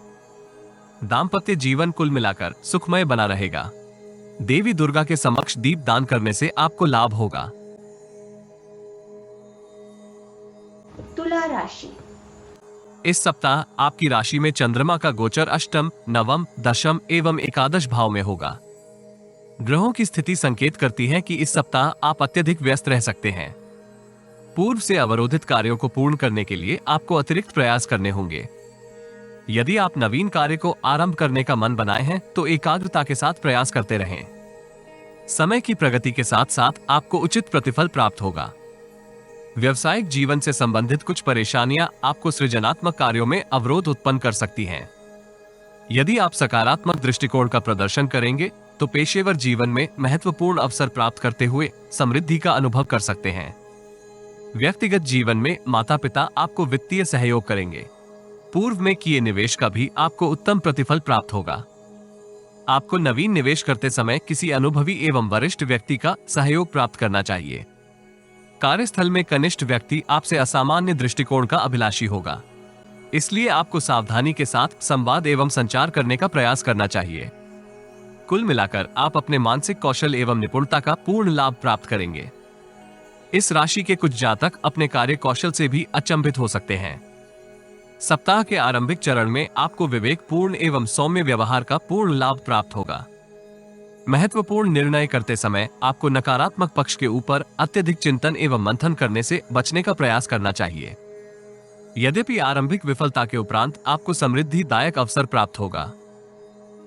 [SPEAKER 3] दाम्पत्य जीवन कुल मिलाकर सुखमय बना रहेगा। देवी दुर्गा के समक्ष दीप दान करने से आपको लाभ होगा।
[SPEAKER 2] तुला राशि।
[SPEAKER 3] इस सप्ताह आपकी राशि में चंद्रमा का गोचर अष्टम, नवम, दशम एवं एकादश भाव में होगा। ग्रहों की स्थिति संकेत करती है कि इस सप्ताह आप अत्यधिक व्यस्त रह सकते हैं। पूर्व से अवरोधित कार्यों को पूर्ण करने के लिए आपको अतिरिक्त प्रयास करने होंगे। यदि आप नवीन कार्य को आरंभ करने का मन बनाए हैं तो एकाग्रता के साथ प्रयास करते रहें। समय की प्रगति के साथ साथ आपको उचित प्रतिफल प्राप्त होगा। व्यवसायिक जीवन से संबंधित कुछ परेशानियां आपको सृजनात्मक कार्यों में अवरोध उत्पन्न कर सकती हैं। यदि आप सकारात्मक दृष्टिकोण का प्रदर्शन करेंगे तो पेशेवर जीवन में महत्वपूर्ण अवसर प्राप्त करते हुए समृद्धि का अनुभव कर सकते हैं। व्यक्तिगत जीवन में माता पिता आपको वित्तीय सहयोग करेंगे। पूर्व में किए निवेश का भी आपको उत्तम प्रतिफल प्राप्त होगा। आपको नवीन निवेश करते समय किसी अनुभवी एवं वरिष्ठ व्यक्ति का सहयोग प्राप्त करना चाहिए। कार्यस्थल में कनिष्ठ व्यक्ति आपसे असामान्य दृष्टिकोण का अभिलाषी होगा, इसलिए आपको सावधानी के साथ संवाद एवं संचार करने का प्रयास करना चाहिए। कुल मिलाकर आप अपने मानसिक कौशल एवं निपुणता का पूर्ण लाभ प्राप्त करेंगे। इस राशि के कुछ जातक अपने कार्य कौशल से भी अचंभित हो सकते हैं। सप्ताह के आरंभिक चरण में आपको विवेकपूर्ण एवं सौम्य व्यवहार का पूर्ण लाभ प्राप्त होगा। महत्वपूर्ण निर्णय करते समय आपको नकारात्मक पक्ष के ऊपर अत्यधिक चिंतन एवं मंथन करने से बचने का प्रयास करना चाहिए। यद्यपि आरंभिक विफलता के उपरांत आपको समृद्धिदायक अवसर प्राप्त होगा।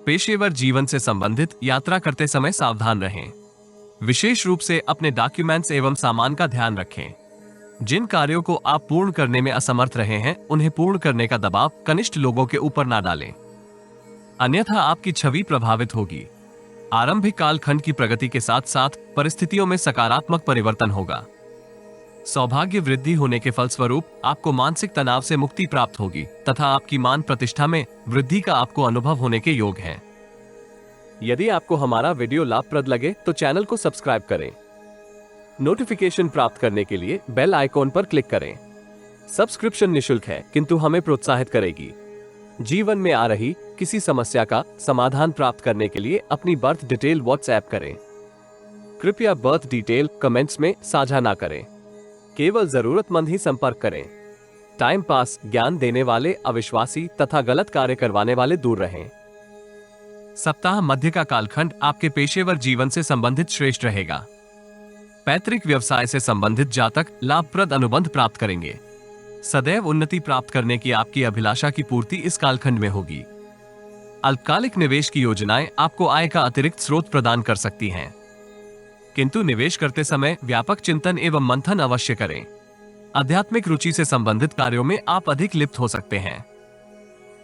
[SPEAKER 3] पेशेवर जीवन से संबंधित यात्रा करते समय सावधान रहें। विशेष रूप से अपने डॉक्यूमेंट्स एवं सामान का ध्यान रखें। जिन कार्यों को आप पूर्ण करने में असमर्थ रहे हैं उन्हें पूर्ण करने का दबाव कनिष्ठ लोगों के ऊपर ना डालें, अन्यथा आपकी छवि प्रभावित होगी। आरंभिक कालखंड की प्रगति के साथ साथ परिस्थितियों में सकारात्मक परिवर्तन होगा। सौभाग्य वृद्धि होने के फलस्वरूप आपको मानसिक तनाव से मुक्ति प्राप्त होगी तथा आपकी मान प्रतिष्ठा में वृद्धि का आपको अनुभव होने के योग हैं।
[SPEAKER 1] यदि आपको हमारा वीडियो लाभप्रद लगे तो चैनल को सब्सक्राइब करें। नोटिफिकेशन प्राप्त करने के लिए बेल आइकॉन पर क्लिक करें। सब्सक्रिप्शन निशुल्क है किंतु हमें प्रोत्साहित करेगी। जीवन में आ रही किसी समस्या का समाधान प्राप्त करने के लिए अपनी बर्थ डिटेल व्हाट्सएप करें। कृपया बर्थ डिटेल कमेंट्स में साझा ना करें। केवल जरूरतमंद ही संपर्क करें। टाइम पास ज्ञान देने वाले अविश्वासी तथा गलत कार्य करवाने वाले दूर रहें।
[SPEAKER 3] सप्ताह मध्य का कालखंड आपके पेशेवर जीवन से संबंधित श्रेष्ठ रहेगा। पैतृक व्यवसाय से संबंधित जातक लाभप्रद अनुबंध प्राप्त करेंगे। सदैव उन्नति प्राप्त करने की आपकी अभिलाषा की पूर्ति इस कालखंड में होगी। अल्पकालिक निवेश की योजनाएं आपको आय का अतिरिक्त स्रोत प्रदान कर सकती हैं, किंतु निवेश करते समय व्यापक चिंतन एवं मंथन अवश्य करें। आध्यात्मिक रुचि से संबंधित कार्यों में आप अधिक लिप्त हो सकते हैं।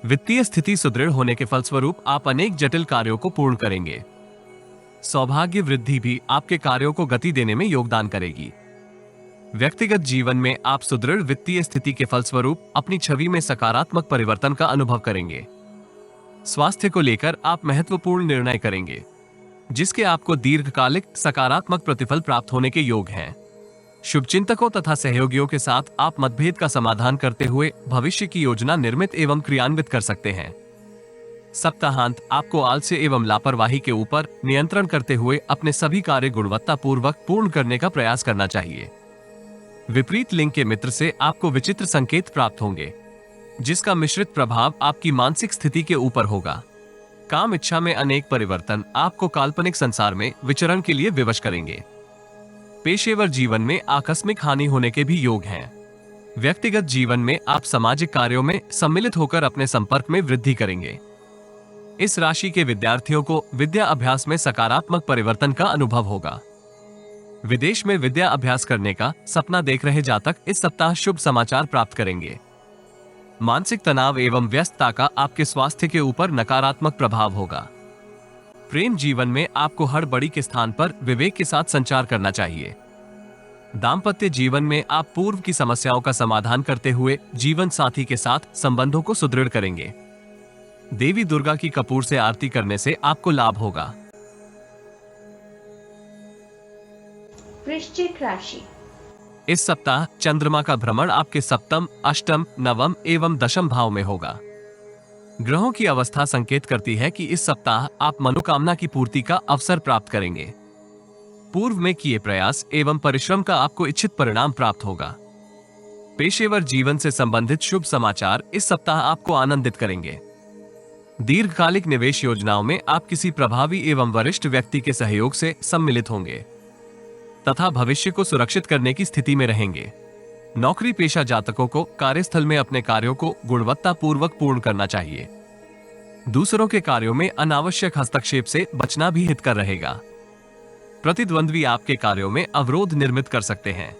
[SPEAKER 3] वित्तीय स्थिति सुदृढ़ होने के फलस्वरूप आप अनेक जटिल कार्यों को पूर्ण करेंगे। सौभाग्य वृद्धि भी आपके कार्यों को गति देने में योगदान करेगी। व्यक्तिगत जीवन में आप सुदृढ़ वित्तीय स्थिति के फलस्वरूप अपनी छवि में सकारात्मक परिवर्तन का अनुभव करेंगे। स्वास्थ्य को लेकर आप महत्वपूर्ण निर्णय करेंगे, जिसके आपको दीर्घकालिक सकारात्मक प्रतिफल प्राप्त होने के योग हैं। शुभचिंतकों तथा सहयोगियों के साथ आप मतभेद का समाधान करते हुए भविष्य की योजना निर्मित एवं क्रियान्वित कर सकते हैं। सप्ताहांत आपको आलस्य एवं लापरवाही के ऊपर नियंत्रण करते हुए अपने सभी कार्य गुणवत्तापूर्वक पूर्ण करने का प्रयास करना चाहिए। विपरीत लिंग के मित्र से आपको विचित्र संकेत प्राप्त होंगे, जिसका मिश्रित प्रभाव आपकी मानसिक स्थिति के ऊपर होगा। काम इच्छा में अनेक परिवर्तन आपको काल्पनिक संसार में विचरण के लिए विवश करेंगे। पेशेवर जीवन में आकस्मिक हानि होने के भी योग हैं। व्यक्तिगत जीवन में आप सामाजिक कार्यों में सम्मिलित होकर अपने संपर्क में वृद्धि करेंगे। इस राशि के विद्यार्थियों को विद्या अभ्यास में सकारात्मक परिवर्तन का अनुभव होगा। विदेश में विद्या अभ्यास करने का सपना देख रहे जातक इस सप्ताह शुभ समाचार प्राप्त करेंगे। मानसिक तनाव एवं व्यस्तता का आपके स्वास्थ्य के ऊपर नकारात्मक प्रभाव होगा। प्रेम जीवन में आपको हड़बड़ी के स्थान पर विवेक के साथ संचार करना चाहिए। दाम्पत्य जीवन में आप पूर्व की समस्याओं का समाधान करते हुए जीवन साथी के साथ संबंधों को सुदृढ़ करेंगे। देवी दुर्गा की कपूर से आरती करने से आपको लाभ होगा।
[SPEAKER 2] वृश्चिक राशि।
[SPEAKER 3] इस सप्ताह चंद्रमा का भ्रमण आपके सप्तम, अष्टम, नवम एवं दशम भाव में होगा। ग्रहों की अवस्था संकेत करती है कि इस सप्ताह आप मनोकामना की पूर्ति का अवसर प्राप्त करेंगे। पूर्व में किए प्रयास एवं परिश्रम का आपको इच्छित परिणाम प्राप्त होगा। पेशेवर जीवन से संबंधित शुभ समाचार इस सप्ताह आपको आनंदित करेंगे। दीर्घकालिक निवेश योजनाओं में आप किसी प्रभावी एवं वरिष्ठ व्यक्ति के सहयोग से सम्मिलित होंगे तथा भविष्य को सुरक्षित करने की स्थिति में रहेंगे। नौकरी पेशा जातकों को कार्यस्थल में अपने कार्यों को गुणवत्तापूर्वक पूर्ण करना चाहिए। दूसरों के कार्यों में अनावश्यक हस्तक्षेप से बचना भी हितकर रहेगा। प्रतिद्वंद्वी आपके कार्यों में अवरोध निर्मित कर सकते हैं,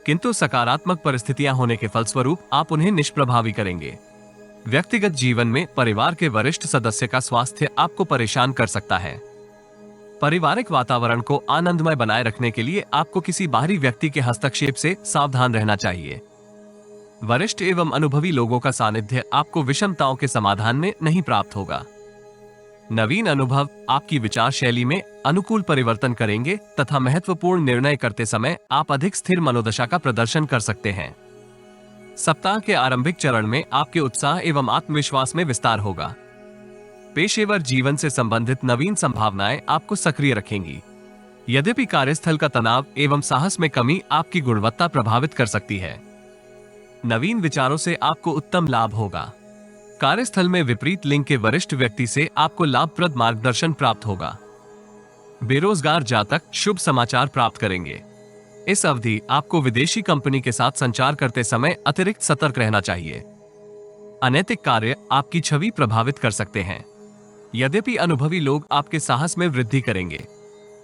[SPEAKER 3] किंतु सकारात्मक परिस्थितियां होने के फलस्वरूप आप उन्हें निष्प्रभावी करेंगे। व्यक्तिगत जीवन में परिवार के वरिष्ठ सदस्य का स्वास्थ्य आपको परेशान कर सकता है। पारिवारिक वातावरण को आनंदमय बनाए रखने के लिए आपको किसी बाहरी व्यक्ति के हस्तक्षेप से सावधान रहना चाहिए। वरिष्ठ एवं अनुभवी लोगों का सानिध्य आपको विषमताओं के समाधान में नहीं प्राप्त होगा। नवीन अनुभव आपकी विचार शैली में अनुकूल परिवर्तन करेंगे तथा महत्वपूर्ण निर्णय करते समय आप अधिक स्थिर मनोदशा का प्रदर्शन कर सकते हैं। सप्ताह के आरंभिक चरण में आपके उत्साह एवं आत्मविश्वास में विस्तार होगा। पेशेवर जीवन से संबंधित नवीन संभावनाएं आपको सक्रिय रखेंगी। यद्यपि कार्यस्थल का तनाव एवं साहस में कमी आपकी गुणवत्ता प्रभावित कर सकती है। नवीन विचारों से आपको उत्तम लाभ होगा। कार्यस्थल में विपरीत लिंग के वरिष्ठ व्यक्ति से आपको लाभप्रद मार्गदर्शन प्राप्त होगा। बेरोजगार जातक शुभ समाचार प्राप्त करेंगे। इस अवधि आपको विदेशी कंपनी के साथ संचार करते समय अतिरिक्त सतर्क रहना चाहिए। अनैतिक कार्य आपकी छवि प्रभावित कर सकते हैं, यद्यपि अनुभवी लोग आपके साहस में वृद्धि करेंगे।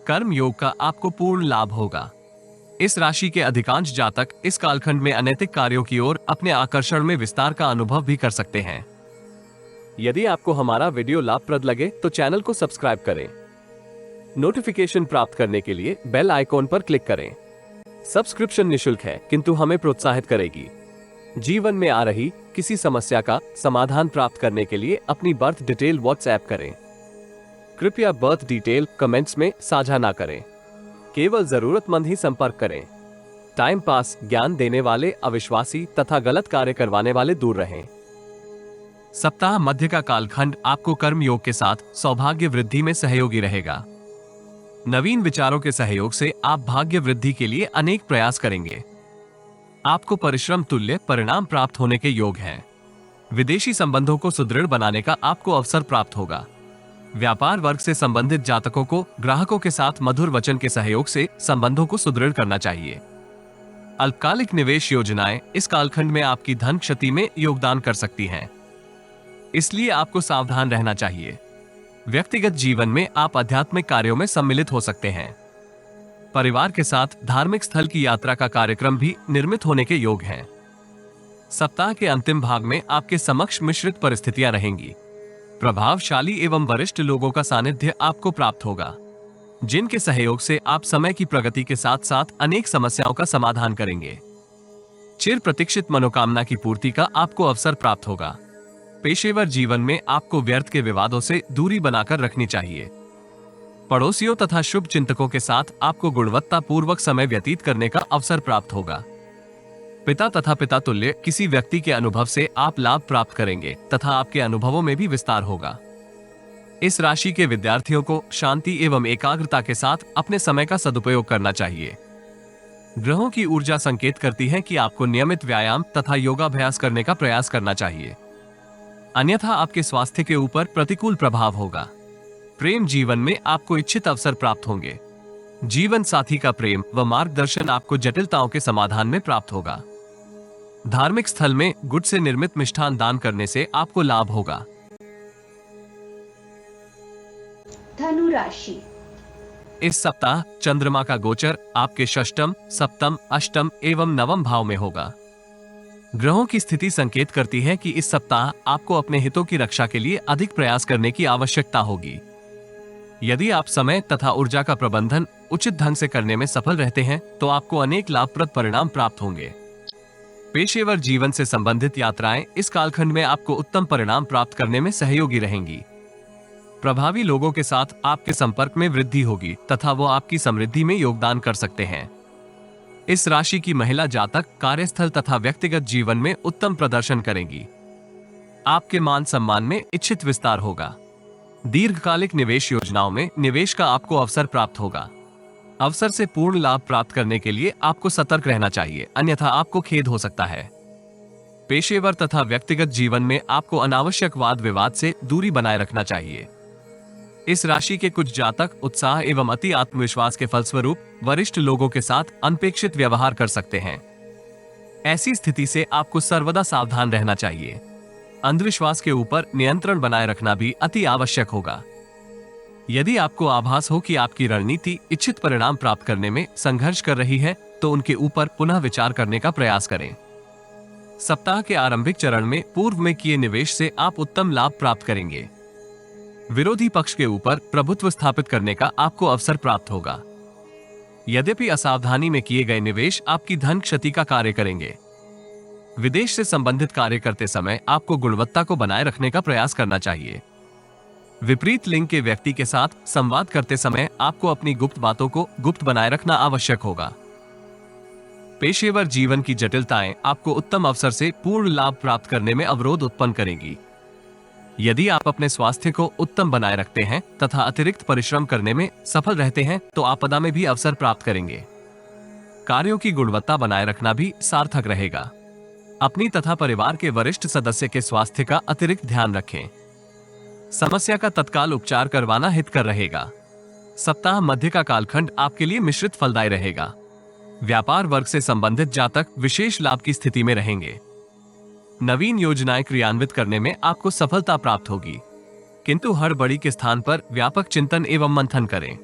[SPEAKER 3] कर्म योग का आपको पूर्ण लाभ होगा। इस राशि के अधिकांश जातक इस कालखंड में अनैतिक कार्यों की ओर अपने आकर्षण में विस्तार का अनुभव भी कर सकते हैं।
[SPEAKER 1] यदि आपको हमारा वीडियो लाभप्रद लगे तो चैनल को सब्सक्राइब करें। नोटिफिकेशन प्राप्त करने के लिए बेल आइकॉन पर क्लिक करें। सब्सक्रिप्शन निशुल्क है, किंतु हमें प्रोत्साहित करेगी। जीवन में आ रही किसी समस्या का समाधान प्राप्त करने के लिए अपनी बर्थ डिटेल व्हाट्सएप करें। कृपया बर्थ डिटेल कमेंट्स में साझा ना करें। केवल जरूरतमंद ही संपर्क करें। टाइम पास, ज्ञान देने वाले अविश्वासी तथा गलत कार्य करवाने वाले दूर रहें।
[SPEAKER 3] सप्ताह मध्य का कालखंड आपको कर्म योग के साथ सौभाग्य वृद्धि में सहयोगी रहेगा। नवीन विचारों के सहयोग से आप भाग्य वृद्धि के लिए अनेक प्रयास करेंगे। आपको परिश्रम तुल्य परिणाम प्राप्त होने के योग हैं। विदेशी संबंधों को सुदृढ़ बनाने का आपको अवसर प्राप्त होगा। व्यापार वर्ग से संबंधित जातकों को ग्राहकों के साथ मधुर वचन के सहयोग से संबंधों को सुदृढ़ करना चाहिए। अल्पकालिक निवेश योजनाएं इस कालखंड में आपकी धन क्षति में योगदान कर सकती हैं, इसलिए आपको सावधान रहना चाहिए। व्यक्तिगत जीवन में आप आध्यात्मिक कार्यों में सम्मिलित हो सकते हैं। परिवार के साथ धार्मिक स्थल की यात्रा का कार्यक्रम भी निर्मित होने के योग हैं। सप्ताह के अंतिम भाग में आपके समक्ष मिश्रित परिस्थितियां रहेंगी। प्रभावशाली एवं वरिष्ठ लोगों का सानिध्य आपको प्राप्त होगा, जिनके सहयोग से आप समय की प्रगति के साथ साथ अनेक समस्याओं का समाधान करेंगे। चिर प्रतीक्षित मनोकामना की पूर्ति का आपको अवसर प्राप्त होगा। पेशेवर जीवन में आपको व्यर्थ के विवादों से दूरी बनाकर रखनी चाहिए। पड़ोसियों तथा शुभ चिंतकों के साथ आपको गुणवत्तापूर्वक समय व्यतीत करने का अवसर प्राप्त होगा। पिता तथा पिता तुल्य किसी व्यक्ति के अनुभव से आप लाभ प्राप्त करेंगे तथा आपके अनुभवों में भी विस्तार होगा। इस राशि के विद्यार्थियों को शांति एवं एकाग्रता के साथ अपने समय का सदुपयोग करना चाहिए। ग्रहों की ऊर्जा संकेत करती है कि आपको नियमित व्यायाम तथा योगाभ्यास करने का प्रयास करना चाहिए, अन्यथा आपके स्वास्थ्य के ऊपर प्रतिकूल प्रभाव होगा। प्रेम जीवन में आपको इच्छित अवसर प्राप्त होंगे। जीवन साथी का प्रेम व मार्गदर्शन आपको जटिलताओं के समाधान में प्राप्त होगा। धार्मिक स्थल में गुड़ से निर्मित मिष्ठान दान करने से आपको लाभ होगा।
[SPEAKER 2] धनु राशि।
[SPEAKER 3] इस सप्ताह चंद्रमा का गोचर आपके षष्टम, सप्तम, अष्टम एवं नवम भाव में होगा। ग्रहों की स्थिति संकेत करती है कि इस सप्ताह आपको अपने हितों की रक्षा के लिए अधिक प्रयास करने की आवश्यकता होगी। यदि आप समय तथा ऊर्जा का प्रबंधन उचित ढंग से करने में सफल रहते हैं तो आपको अनेक लाभप्रद परिणाम प्राप्त होंगे। पेशेवर जीवन से संबंधित यात्राएं इस कालखंड में आपको उत्तम परिणाम प्राप्त करने में सहयोगी रहेंगी। प्रभावी लोगों के साथ आपके संपर्क में वृद्धि होगी तथा वो आपकी समृद्धि में योगदान कर सकते हैं। इस राशि की महिला जातक कार्यस्थल तथा व्यक्तिगत जीवन में उत्तम प्रदर्शन करेंगी। आपके मान सम्मान में इच्छित विस्तार होगा। दीर्घकालिक निवेश योजनाओं में निवेश का आपको अवसर प्राप्त होगा। अवसर से पूर्ण लाभ प्राप्त करने के लिए आपको सतर्क रहना चाहिए, अन्यथा आपको खेद हो सकता है। पेशेवर तथा व्यक्तिगत जीवन में आपको अनावश्यक वाद विवाद से दूरी बनाए रखना चाहिए। इस राशि के कुछ जातक उत्साह एवं अति आत्मविश्वास के फलस्वरूप वरिष्ठ लोगों के साथ अनपेक्षित व्यवहार कर सकते हैं। ऐसी स्थिति से आपको सर्वदा सावधान रहना चाहिए। अंधविश्वास के ऊपर नियंत्रण बनाए रखना भी अति आवश्यक होगा। यदि आपको आभास हो कि आपकी रणनीति इच्छित परिणाम प्राप्त करने में संघर्ष कर रही है तो उनके ऊपर पुनः विचार करने का प्रयास करें। सप्ताह के आरंभिक चरण में पूर्व में किए निवेश से आप उत्तम लाभ प्राप्त करेंगे। विरोधी पक्ष के ऊपर प्रभुत्व स्थापित करने का आपको अवसर प्राप्त होगा। यद्यपि असावधानी में किए गए निवेश आपकी धन क्षति का कार्य करेंगे। विदेश से संबंधित कार्य करते समय आपको गुणवत्ता को बनाए रखने का प्रयास करना चाहिए। विपरीत लिंग के व्यक्ति के साथ संवाद करते समय आपको अपनी गुप्त बातों को गुप्त बनाए रखना आवश्यक होगा। पेशेवर जीवन की जटिलताएं आपको उत्तम अवसर से पूर्ण लाभ प्राप्त करने में अवरोध उत्पन्न करेंगी। यदि आप अपने स्वास्थ्य को उत्तम बनाए रखते हैं तथा अतिरिक्त परिश्रम करने में सफल रहते हैं तो आपदा में भी अवसर प्राप्त करेंगे। कार्यों की गुणवत्ता बनाए रखना भी सार्थक रहेगा। अपनी तथा परिवार के वरिष्ठ सदस्य के स्वास्थ्य का अतिरिक्त ध्यान रखें। समस्या का तत्काल उपचार करवाना हितकर रहेगा। सप्ताह मध्य का कालखंड आपके लिए मिश्रित फलदायी रहेगा। व्यापार वर्ग से संबंधित जातक विशेष लाभ की स्थिति में रहेंगे। नवीन योजनाएं क्रियान्वित करने में आपको सफलता प्राप्त होगी, किंतु हड़बड़ी के स्थान पर व्यापक चिंतन एवं मंथन करें।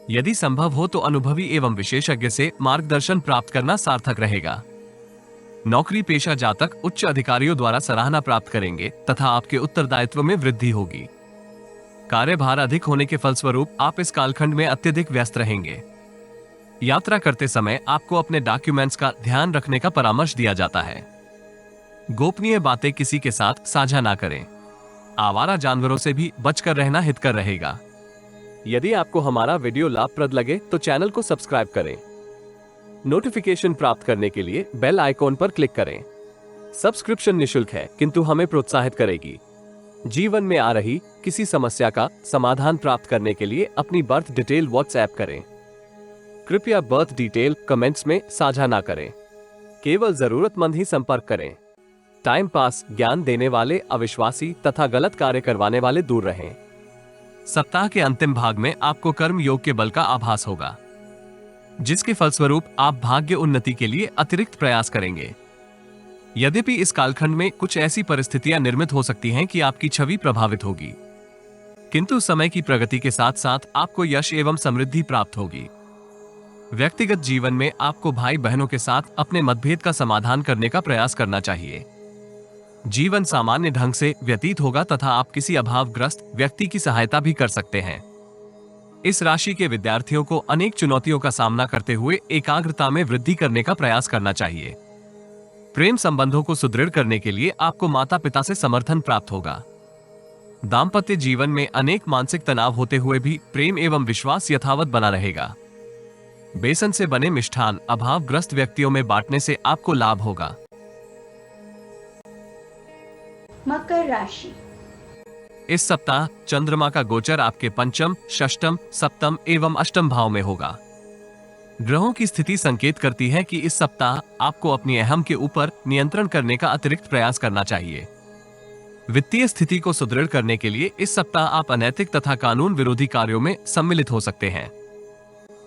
[SPEAKER 3] यदि संभव हो तो अनुभवी एवं विशेषज्ञ से मार्गदर्शन प्राप्त करना सार्थक रहेगा। नौकरी पेशा जातक उच्च अधिकारियों द्वारा सराहना प्राप्त करेंगे तथा आपके उत्तरदायित्व में वृद्धि होगी। कार्यभार अधिक होने के फलस्वरूप आप इस कालखंड में अत्यधिक व्यस्त रहेंगे। यात्रा करते समय आपको अपने डॉक्यूमेंट्स का ध्यान रखने का परामर्श दिया जाता है। गोपनीय बातें किसी के साथ साझा ना करें। आवारा जानवरों से भी बचकर रहना हितकर रहेगा।
[SPEAKER 1] यदि आपको हमारा वीडियो लाभप्रद लगे तो चैनल को सब्सक्राइब करें। नोटिफिकेशन प्राप्त करने के लिए बेल आइकॉन पर क्लिक करें। सब्सक्रिप्शन निशुल्क है किंतु हमें प्रोत्साहित करेगी। जीवन में आ रही किसी समस्या का समाधान प्राप्त करने के लिए अपनी बर्थ डिटेल व्हाट्सएप करें। कृपया बर्थ डिटेल कमेंट्स में साझा ना करें। केवल जरूरतमंद ही संपर्क करें। टाइम पास, ज्ञान देने वाले अविश्वासी तथा गलत कार्य करवाने वाले दूर रहें।
[SPEAKER 3] सप्ताह के अंतिम भाग में आपको कर्म योग के बल का आभास होगा, जिसके फलस्वरूप आप भाग्य उन्नति के लिए अतिरिक्त प्रयास करेंगे। यद्यपि इस कालखंड में कुछ ऐसी परिस्थितियां निर्मित हो सकती हैं कि आपकी छवि प्रभावित होगी, किंतु समय की प्रगति के साथ साथ आपको यश एवं समृद्धि प्राप्त होगी। व्यक्तिगत जीवन में आपको भाई बहनों के साथ अपने मतभेद का समाधान करने का प्रयास करना चाहिए। जीवन सामान्य ढंग से व्यतीत होगा तथा आप किसी अभावग्रस्त व्यक्ति की सहायता भी कर सकते हैं। इस राशि के विद्यार्थियों को अनेक चुनौतियों का सामना करते हुए एकाग्रता में वृद्धि करने का प्रयास करना चाहिए। प्रेम संबंधों को सुदृढ़ करने के लिए आपको माता पिता से समर्थन प्राप्त होगा। दाम्पत्य जीवन में अनेक मानसिक तनाव होते हुए भी प्रेम एवं विश्वास यथावत बना रहेगा। बेसन से बने मिष्ठान अभावग्रस्त व्यक्तियों में बांटने से आपको लाभ होगा।
[SPEAKER 2] मकर राशि।
[SPEAKER 3] इस सप्ताह चंद्रमा का गोचर आपके पंचम, षष्टम, सप्तम एवं अष्टम भाव में होगा। ग्रहों की स्थिति संकेत करती है कि इस सप्ताह आपको अपनी अहम के ऊपर नियंत्रण करने का अतिरिक्त प्रयास करना चाहिए। वित्तीय स्थिति को सुदृढ़ करने के लिए इस सप्ताह आप अनैतिक तथा कानून विरोधी कार्यों में सम्मिलित हो सकते हैं,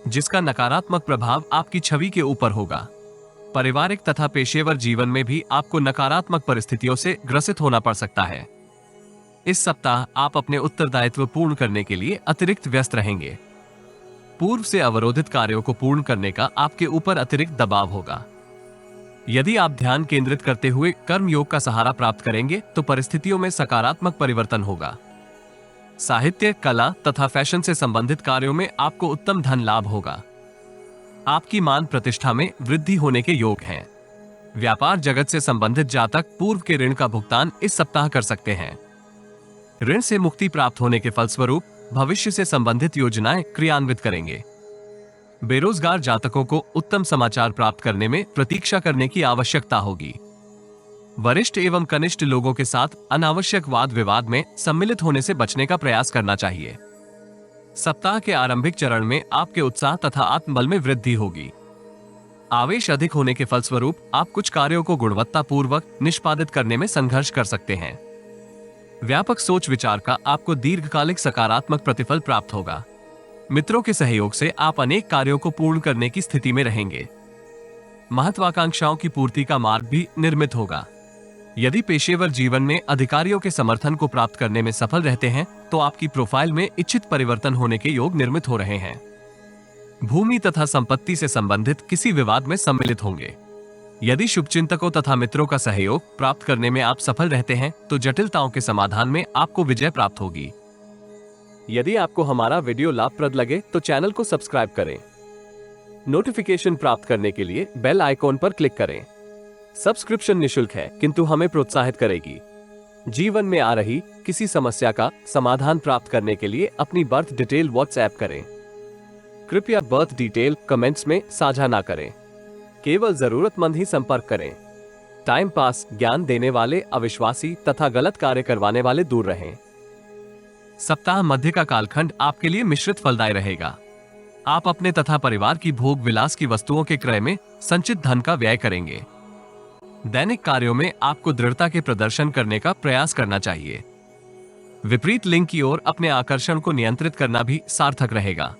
[SPEAKER 3] जिसका नकारात्मक प्रभाव आपकी छवि के ऊपर होगा। पारिवारिक तथा पेशेवर जीवन में भी आपको नकारात्मक परिस्थितियों से ग्रसित होना पड़ सकता है। इस सप्ताह आप अपने उत्तरदायित्व पूर्ण करने के लिए अतिरिक्त व्यस्त रहेंगे। पूर्व से अवरोधित कार्यों को पूर्ण करने का आपके ऊपर अतिरिक्त दबाव होगा। यदि आप ध्यान केंद्रित करते हुए कर्म योग का सहारा प्राप्त करेंगे तो परिस्थितियों में सकारात्मक परिवर्तन होगा। साहित्य, कला तथा फैशन से संबंधित कार्यों में आपको उत्तम धन लाभ होगा। आपकी मान प्रतिष्ठा में वृद्धि होने के योग हैं। व्यापार जगत से संबंधित जातक पूर्व के ऋण का भुगतान इस सप्ताह कर सकते हैं। ऋण से मुक्ति प्राप्त होने के फलस्वरूप भविष्य से संबंधित योजनाएं क्रियान्वित करेंगे। बेरोजगार जातकों को उत्तम समाचार प्राप्त करने में प्रतीक्षा करने की आवश्यकता होगी। वरिष्ठ एवं कनिष्ठ लोगों के साथ अनावश्यक वाद विवाद में सम्मिलित होने से बचने का प्रयास करना चाहिए। सप्ताह के आरंभिक चरण में आपके उत्साह तथा आत्मबल में वृद्धि होगी। आवेश अधिक होने के फलस्वरूप आप कुछ कार्यों को गुणवत्तापूर्वक निष्पादित करने में संघर्ष कर सकते हैं। व्यापक सोच विचार का आपको दीर्घकालिक सकारात्मक प्रतिफल प्राप्त होगा। मित्रों के सहयोग से आप अनेक कार्यों को पूर्ण करने की स्थिति में रहेंगे। महत्वाकांक्षाओं की पूर्ति का मार्ग भी निर्मित होगा। यदि पेशेवर जीवन में अधिकारियों के समर्थन को प्राप्त करने में सफल रहते हैं तो आपकी प्रोफाइल में इच्छित परिवर्तन होने के योग निर्मित हो रहे हैं। भूमि तथा संपत्ति से संबंधित किसी विवाद में सम्मिलित होंगे। यदि शुभचिंतकों तथा मित्रों का सहयोग प्राप्त करने में आप सफल रहते हैं तो जटिलताओं के समाधान में आपको विजय प्राप्त होगी।
[SPEAKER 1] यदि आपको हमारा वीडियो लाभप्रद लगे तो चैनल को सब्सक्राइब करें। नोटिफिकेशन प्राप्त करने के लिए बेल आइकॉन पर क्लिक करें। सब्सक्रिप्शन निशुल्क है किंतु हमें प्रोत्साहित करेगी। जीवन में आ रही किसी समस्या का समाधान प्राप्त करने के लिए अपनी बर्थ डिटेल व्हाट्सएप करें। कृपया बर्थ डिटेल कमेंट्स में साझा ना करें। केवल जरूरतमंद ही संपर्क करें। टाइम पास, ज्ञान देने वाले अविश्वासी तथा गलत कार्य करवाने वाले दूर रहें।
[SPEAKER 3] सप्ताह मध्य का कालखंड आपके लिए मिश्रित फलदायी रहेगा। आप अपने तथा परिवार की भोग विलास की वस्तुओं के क्रय में संचित धन का व्यय करेंगे। दैनिक कार्यों में आपको दृढ़ता के प्रदर्शन करने का प्रयास करना चाहिए। विपरीत लिंग की ओर अपने आकर्षण को नियंत्रित करना भी सार्थक रहेगा।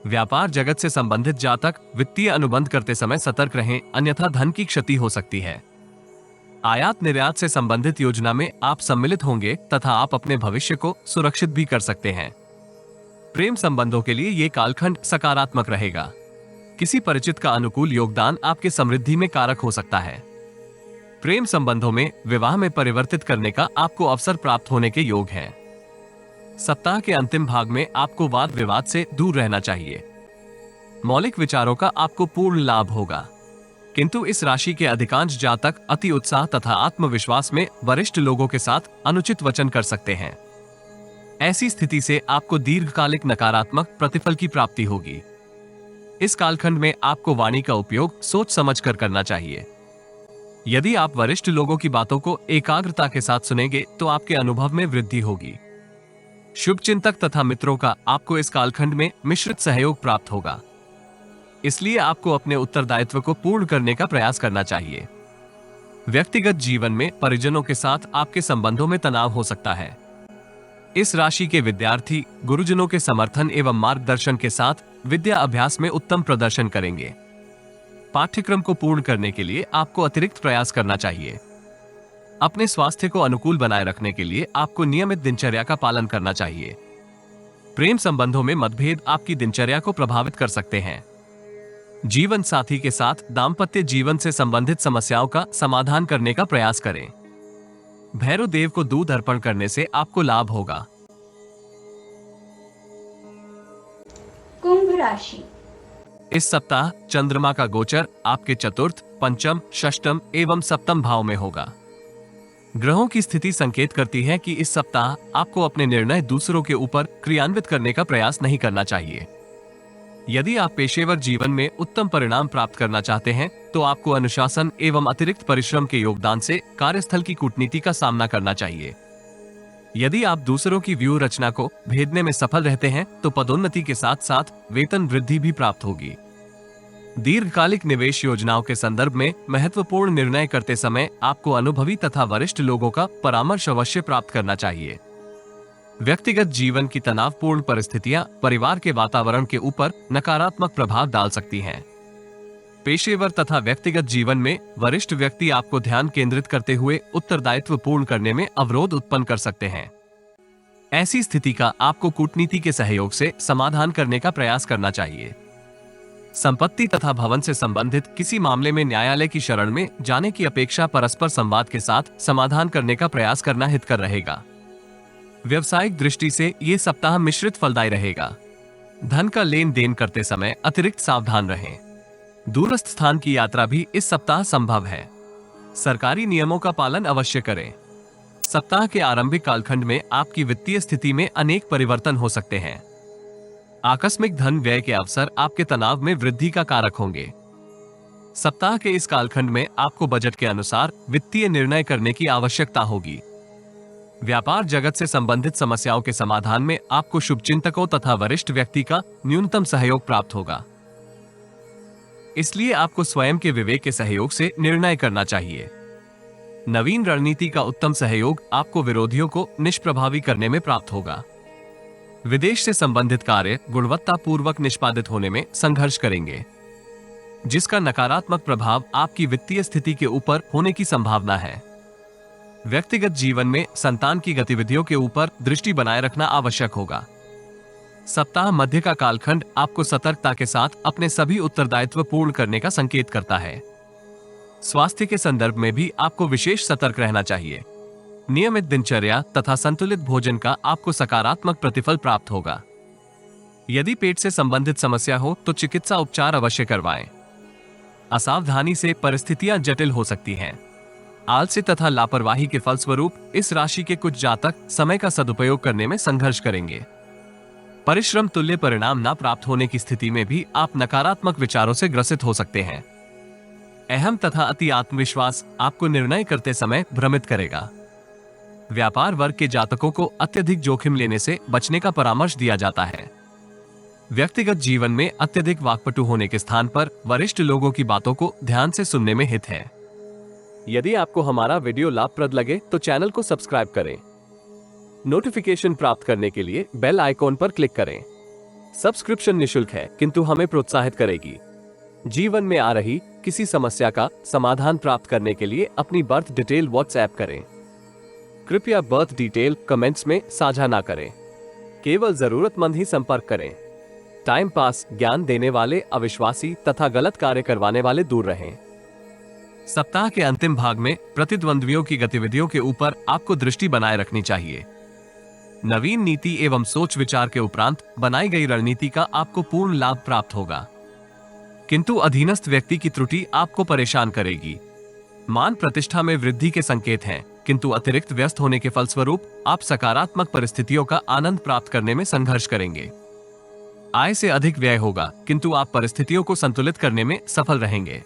[SPEAKER 3] व्यापार जगत से संबंधित जातक वित्तीय अनुबंध करते समय सतर्क रहें, अन्यथा धन की क्षति हो सकती है। आयात निर्यात से संबंधित योजना में आप सम्मिलित होंगे तथा आप अपने भविष्य को सुरक्षित भी कर सकते हैं। प्रेम संबंधों के लिए ये कालखंड सकारात्मक रहेगा। किसी परिचित का अनुकूल योगदान आपके समृद्धि में कारक हो सकता है। प्रेम संबंधों में विवाह में परिवर्तित करने का आपको अवसर प्राप्त होने के योग हैं। सप्ताह के अंतिम भाग में आपको वाद विवाद से दूर रहना चाहिए। मौलिक विचारों का आपको पूर्ण लाभ होगा, किंतु इस राशि के अधिकांश जातक अति उत्साह तथा आत्मविश्वास में वरिष्ठ लोगों के साथ अनुचित वचन कर सकते हैं। ऐसी स्थिति से आपको दीर्घकालिक नकारात्मक प्रतिफल की प्राप्ति होगी। इस कालखंड में आपको वाणी का उपयोग सोच समझकर करना चाहिए। यदि आप वरिष्ठ लोगों की बातों को एकाग्रता के साथ सुनेंगे तो आपके अनुभव में वृद्धि होगी। शुभचिंतक तथा मित्रों का आपको इस कालखंड में मिश्रित सहयोग प्राप्त होगा, इसलिए आपको अपने उत्तरदायित्व को पूर्ण करने का प्रयास करना चाहिए। व्यक्तिगत जीवन में परिजनों के साथ आपके संबंधों में तनाव हो सकता है। इस राशि के विद्यार्थी गुरुजनों के समर्थन एवं मार्गदर्शन के साथ विद्या अभ्यास में उत्तम प्रदर्शन करेंगे। पाठ्यक्रम को पूर्ण करने के लिए आपको अतिरिक्त प्रयास करना चाहिए। अपने स्वास्थ्य को अनुकूल बनाए रखने के लिए आपको नियमित दिनचर्या का पालन करना चाहिए। प्रेम संबंधों में मतभेद आपकी दिनचर्या को प्रभावित कर सकते हैं। जीवन साथी के साथ दाम्पत्य जीवन से संबंधित समस्याओं का समाधान करने का प्रयास करें। भैरव देव को दूध अर्पण करने से आपको लाभ होगा।
[SPEAKER 2] कुंभ राशि।
[SPEAKER 3] इस सप्ताह चंद्रमा का गोचर आपके चतुर्थ, पंचम, षष्टम एवं सप्तम भाव में होगा। ग्रहों की स्थिति संकेत करती है कि इस सप्ताह आपको अपने निर्णय दूसरों के ऊपर क्रियान्वित करने का प्रयास नहीं करना चाहिए। यदि आप पेशेवर जीवन में उत्तम परिणाम प्राप्त करना चाहते हैं, तो आपको अनुशासन एवं अतिरिक्त परिश्रम के योगदान से कार्यस्थल की कूटनीति का सामना करना चाहिए। यदि आप दूसरों की व्यूह रचना को भेदने में सफल रहते हैं, तो पदोन्नति के साथ साथ वेतन वृद्धि भी प्राप्त होगी। दीर्घकालिक निवेश योजनाओं के संदर्भ में महत्वपूर्ण निर्णय करते समय आपको अनुभवी तथा वरिष्ठ लोगों का परामर्श अवश्य प्राप्त करना चाहिए। व्यक्तिगत जीवन की तनावपूर्ण परिस्थितियां परिवार के वातावरण के ऊपर नकारात्मक प्रभाव डाल सकती हैं। पेशेवर तथा व्यक्तिगत जीवन में वरिष्ठ व्यक्ति आपको ध्यान केंद्रित करते हुए उत्तरदायित्व पूर्ण करने में अवरोध उत्पन्न कर सकते हैं। ऐसी स्थिति का आपको कूटनीति के सहयोग से समाधान करने का प्रयास करना चाहिए। संपत्ति तथा भवन से संबंधित किसी मामले में न्यायालय की शरण में जाने की अपेक्षा परस्पर संवाद के साथ समाधान करने का प्रयास करना हितकर रहेगा। व्यवसायिक दृष्टि से ये सप्ताह मिश्रित फलदायी रहेगा। धन का लेन देन करते समय अतिरिक्त सावधान रहें। दूरस्थ स्थान की यात्रा भी इस सप्ताह संभव है। सरकारी नियमों का पालन अवश्य करें। सप्ताह के आरंभिक कालखंड में आपकी वित्तीय स्थिति में अनेक परिवर्तन हो सकते हैं। आकस्मिक धन व्यय के अवसर आपके तनाव में वृद्धि का कारक होंगे। सप्ताह के इस कालखंड में आपको बजट के अनुसार वित्तीय निर्णय करने की आवश्यकता होगी। व्यापार जगत से संबंधित समस्याओं के समाधान में आपको शुभचिंतकों तथा वरिष्ठ व्यक्ति का न्यूनतम सहयोग प्राप्त होगा। इसलिए आपको स्वयं के विवेक के सहयोग से निर्णय करना चाहिए। नवीन रणनीति का उत्तम सहयोग आपको विरोधियों को निष्प्रभावी करने में प्राप्त होगा। विदेश से संबंधित कार्य गुणवत्ता पूर्वक निष्पादित होने में संघर्ष करेंगे, जिसका नकारात्मक प्रभाव आपकी वित्तीय स्थिति के ऊपर होने की संभावना है। व्यक्तिगत जीवन में संतान की गतिविधियों के ऊपर दृष्टि बनाए रखना आवश्यक होगा। सप्ताह मध्य का कालखंड आपको सतर्कता के साथ अपने सभी उत्तरदायित्व पूर्ण करने का संकेत करता है। स्वास्थ्य के संदर्भ में भी आपको विशेष सतर्क रहना चाहिए। नियमित दिनचर्या तथा संतुलित भोजन का आपको सकारात्मक प्रतिफल प्राप्त होगा। यदि पेट से संबंधित समस्या हो तो चिकित्सा उपचार अवश्य करवाएं। असावधानी से परिस्थितियां जटिल हो सकती हैं। आलस्य तथा लापरवाही के फलस्वरूप इस राशि के कुछ जातक समय का सदुपयोग करने में संघर्ष करेंगे। परिश्रम तुल्य परिणाम न प्राप्त होने की स्थिति में भी आप नकारात्मक विचारों से ग्रसित हो सकते हैं। अहम तथा अति आत्मविश्वास आपको निर्णय करते समय भ्रमित करेगा। व्यापार वर्ग के जातकों को अत्यधिक जोखिम लेने से बचने का परामर्श दिया जाता है। व्यक्तिगत जीवन में अत्यधिक वाक्पटु होने के स्थान पर वरिष्ठ लोगों की बातों को ध्यान से सुनने में हित है।
[SPEAKER 1] यदि आपको हमारा वीडियो लाभप्रद लगे तो चैनल को सब्सक्राइब करें। नोटिफिकेशन प्राप्त करने के लिए बेल आइकॉन पर क्लिक करें। सब्सक्रिप्शन निशुल्क है, किंतु हमें प्रोत्साहित करेगी। जीवन में आ रही किसी समस्या का समाधान प्राप्त करने के लिए अपनी बर्थ डिटेल व्हाट्सएप करें। कृपया बर्थ डिटेल कमेंट्स में साझा ना करें। केवल जरूरतमंद ही संपर्क करें। टाइम पास ज्ञान देने वाले अविश्वासी तथा गलत कार्य करवाने वाले दूर रहें।
[SPEAKER 3] सप्ताह के अंतिम भाग में प्रतिद्वंद्वियों की गतिविधियों के ऊपर आपको दृष्टि बनाए रखनी चाहिए। नवीन नीति एवं सोच विचार के उपरांत बनाई गई रणनीति का आपको पूर्ण लाभ प्राप्त होगा, किंतु अधीनस्थ व्यक्ति की त्रुटि आपको परेशान करेगी। मान प्रतिष्ठा में वृद्धि के संकेत हैं, किंतु अतिरिक्त व्यस्त होने के फलस्वरूप आप सकारात्मक परिस्थितियों का आनंद प्राप्त करने में संघर्ष करेंगे। आय से अधिक व्यय होगा, किंतु आप परिस्थितियों को संतुलित करने में सफल रहेंगे।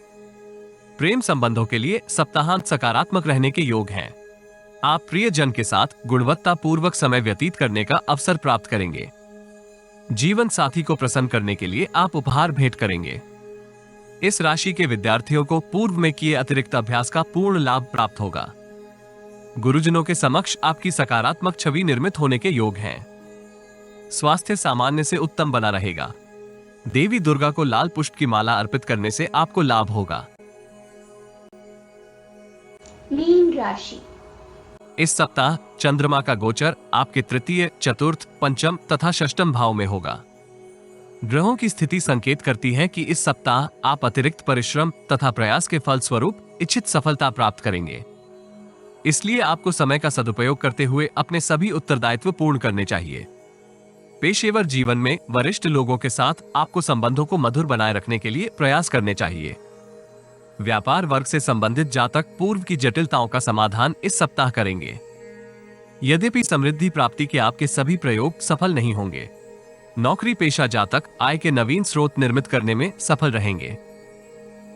[SPEAKER 3] प्रेम संबंधों के लिए सप्ताहांत सकारात्मक रहने के योग हैं। आप प्रियजन के साथ गुणवत्ता पूर्वक समय व्यतीत करने का अवसर प्राप्त करेंगे। जीवन साथी को प्रसन्न करने के लिए आप उपहार भेंट करेंगे। इस राशि के विद्यार्थियों को पूर्व में किए अतिरिक्त अभ्यास का पूर्ण लाभ प्राप्त होगा। गुरुजनों के समक्ष आपकी सकारात्मक छवि निर्मित होने के योग हैं। स्वास्थ्य सामान्य से उत्तम बना रहेगा। देवी दुर्गा को लाल पुष्प की माला अर्पित करने से आपको लाभ होगा।
[SPEAKER 2] मीन राशि।
[SPEAKER 3] इस सप्ताह चंद्रमा का गोचर आपके तृतीय, चतुर्थ, पंचम तथा षष्टम भाव में होगा। ग्रहों की स्थिति संकेत करती है कि इस सप्ताह आप अतिरिक्त परिश्रम तथा प्रयास के फल स्वरूप इच्छित सफलता प्राप्त करेंगे। इसलिए आपको समय का सदुपयोग करते हुए अपने सभी उत्तरदायित्व पूर्ण करने चाहिए। पेशेवर जीवन में वरिष्ठ लोगों के साथ आपको संबंधों को मधुर बनाए रखने के लिए प्रयास करने चाहिए। व्यापार वर्ग से संबंधित जातक पूर्व की जटिलताओं का समाधान इस सप्ताह करेंगे। यद्यपि समृद्धि प्राप्ति के आपके सभी प्रयोग सफल नहीं होंगे। नौकरी पेशा जातक आय के नवीन स्रोत निर्मित करने में सफल रहेंगे।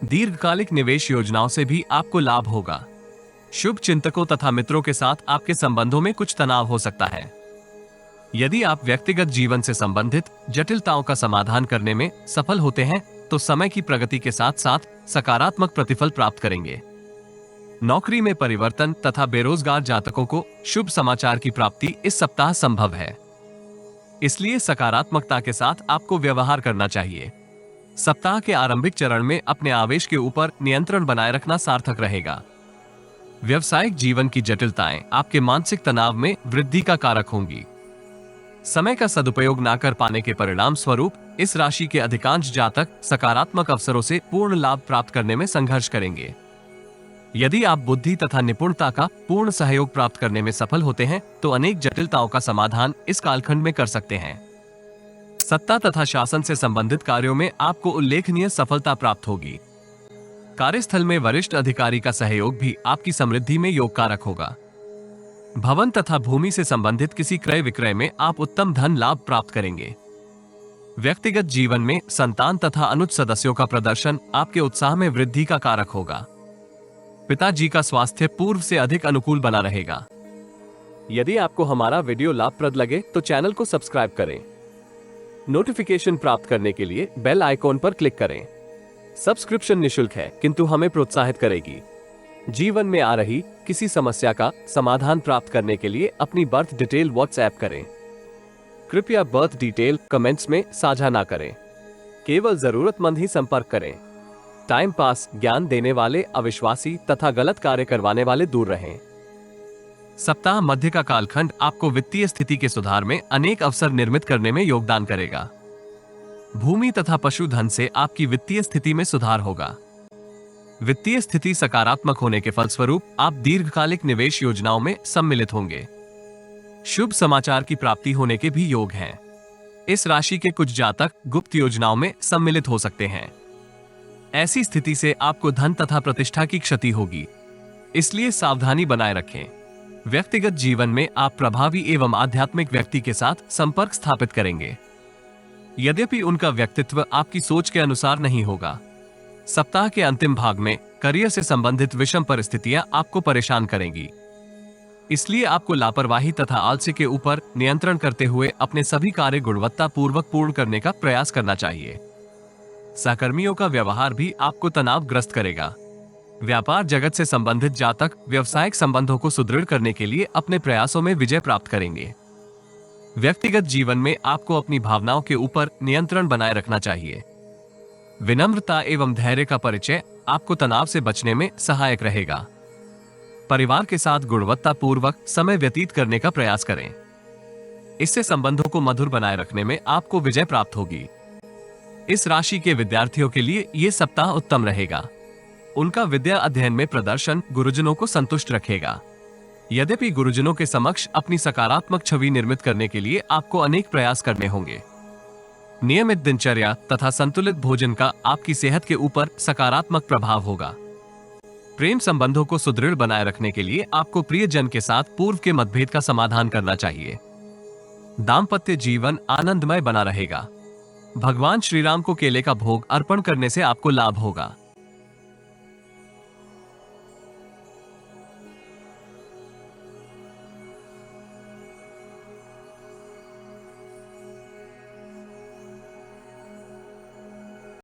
[SPEAKER 3] दीर्घकालिक निवेश योजनाओं से भी आपको लाभ होगा। शुभ चिंतकों तथा मित्रों के साथ आपके संबंधों में कुछ तनाव हो सकता है। यदि आप व्यक्तिगत जीवन से संबंधित जटिलताओं का समाधान करने में सफल होते हैं तो समय की प्रगति के साथ साथ सकारात्मक प्रतिफल प्राप्त करेंगे। नौकरी में परिवर्तन तथा बेरोजगार जातकों को शुभ समाचार की प्राप्ति इस सप्ताह संभव है। इसलिए सकारात्मकता के साथ आपको व्यवहार करना चाहिए। सप्ताह के आरंभिक चरण में अपने आवेश के ऊपर नियंत्रण बनाए रखना सार्थक रहेगा। व्यवसायिक जीवन की जटिलताएं आपके मानसिक तनाव में वृद्धि का कारक होंगी। समय का सदुपयोग न कर पाने के परिणाम स्वरूप इस राशि के अधिकांश जातक सकारात्मक अवसरों से पूर्ण लाभ प्राप्त करने में संघर्ष करेंगे। यदि आप बुद्धि तथा निपुणता का पूर्ण सहयोग प्राप्त करने में सफल होते हैं तो अनेक जटिलताओं का समाधान इस कालखंड में कर सकते हैं। सत्ता तथा शासन से संबंधित कार्यों में आपको उल्लेखनीय सफलता प्राप्त होगी। कार्यस्थल में वरिष्ठ अधिकारी का सहयोग भी आपकी समृद्धि में योगकारक होगा। भवन तथा भूमि से संबंधित किसी क्रय विक्रय में आप उत्तम धन लाभ प्राप्त करेंगे। व्यक्तिगत जीवन में संतान तथा अनुज सदस्यों का प्रदर्शन आपके उत्साह में वृद्धि का कारक होगा। पिताजी का स्वास्थ्य पूर्व से अधिक अनुकूल बना रहेगा।
[SPEAKER 1] यदि आपको हमारा वीडियो लाभप्रद लगे तो चैनल को सब्सक्राइब करें। नोटिफिकेशन प्राप्त करने के लिए बेल आइकॉन पर क्लिक करें। सब्सक्रिप्शन निशुल्क है किंतु हमें प्रोत्साहित करेगी। जीवन में आ रही किसी समस्या का समाधान प्राप्त करने के लिए अपनी बर्थ डिटेल व्हाट्सएप करें। कृपया बर्थ डिटेल कमेंट्स में साझा ना करें। केवल जरूरतमंद ही संपर्क करें। टाइम पास, ज्ञान देने वाले अविश्वासी तथा गलत कार्य करवाने वाले दूर रहें।
[SPEAKER 3] सप्ताह मध्य का कालखंड आपको वित्तीय स्थिति के सुधार में अनेक अवसर निर्मित करने में योगदान करेगा। भूमि तथा पशुधन से आपकी वित्तीय स्थिति में सुधार होगा। वित्तीय स्थिति सकारात्मक होने के फलस्वरूप आप दीर्घकालिक निवेश योजनाओं में सम्मिलित होंगे। शुभ समाचार की प्राप्ति होने के भी योग हैं। इस राशि के कुछ जातक गुप्त योजनाओं में सम्मिलित हो सकते हैं। ऐसी स्थिति से आपको धन तथा प्रतिष्ठा की क्षति होगी, इसलिए सावधानी बनाए रखें। व्यक्तिगत जीवन में आप प्रभावी एवं आध्यात्मिक व्यक्ति के साथ संपर्क स्थापित करेंगे। यद्यपि उनका व्यक्तित्व आपकी सोच के अनुसार नहीं होगा। सप्ताह के अंतिम भाग में करियर से संबंधित विषम परिस्थितियां आपको परेशान करेंगी। इसलिए आपको लापरवाही तथा आलस्य के ऊपर नियंत्रण करते हुए अपने सभी कार्य गुणवत्ता पूर्वक पूर्ण करने का प्रयास करना चाहिए। सहकर्मियों का व्यवहार भी आपको तनावग्रस्त करेगा। व्यापार जगत से संबंधित जातक व्यवसायिक संबंधों को सुदृढ़ करने के लिए अपने प्रयासों में विजय प्राप्त करेंगे। व्यक्तिगत जीवन में आपको अपनी भावनाओं के ऊपर नियंत्रण बनाए रखना चाहिए। विनम्रता एवं धैर्य का परिचय आपको तनाव से बचने में सहायक रहेगा। परिवार के साथ गुणवत्ता पूर्वक समय व्यतीत करने का प्रयास करें। इससे संबंधों को मधुर बनाए रखने में आपको विजय प्राप्त होगी। इस राशि के विद्यार्थियों के लिए ये सप्ताह उत्तम रहेगा। उनका विद्या अध्ययन में प्रदर्शन गुरुजनों को संतुष्ट रखेगा। यद्यपि गुरुजनों के समक्ष अपनी सकारात्मक छवि निर्मित करने के लिए आपको अनेक प्रयास करने होंगे। नियमित दिनचर्या तथा संतुलित भोजन का आपकी सेहत के ऊपर सकारात्मक प्रभाव होगा। प्रेम संबंधों को सुदृढ़ बनाए रखने के लिए आपको प्रियजन के साथ पूर्व के मतभेद का समाधान करना चाहिए। दाम्पत्य जीवन आनंदमय बना रहेगा। भगवान श्री राम को केले का भोग अर्पण करने से आपको लाभ होगा।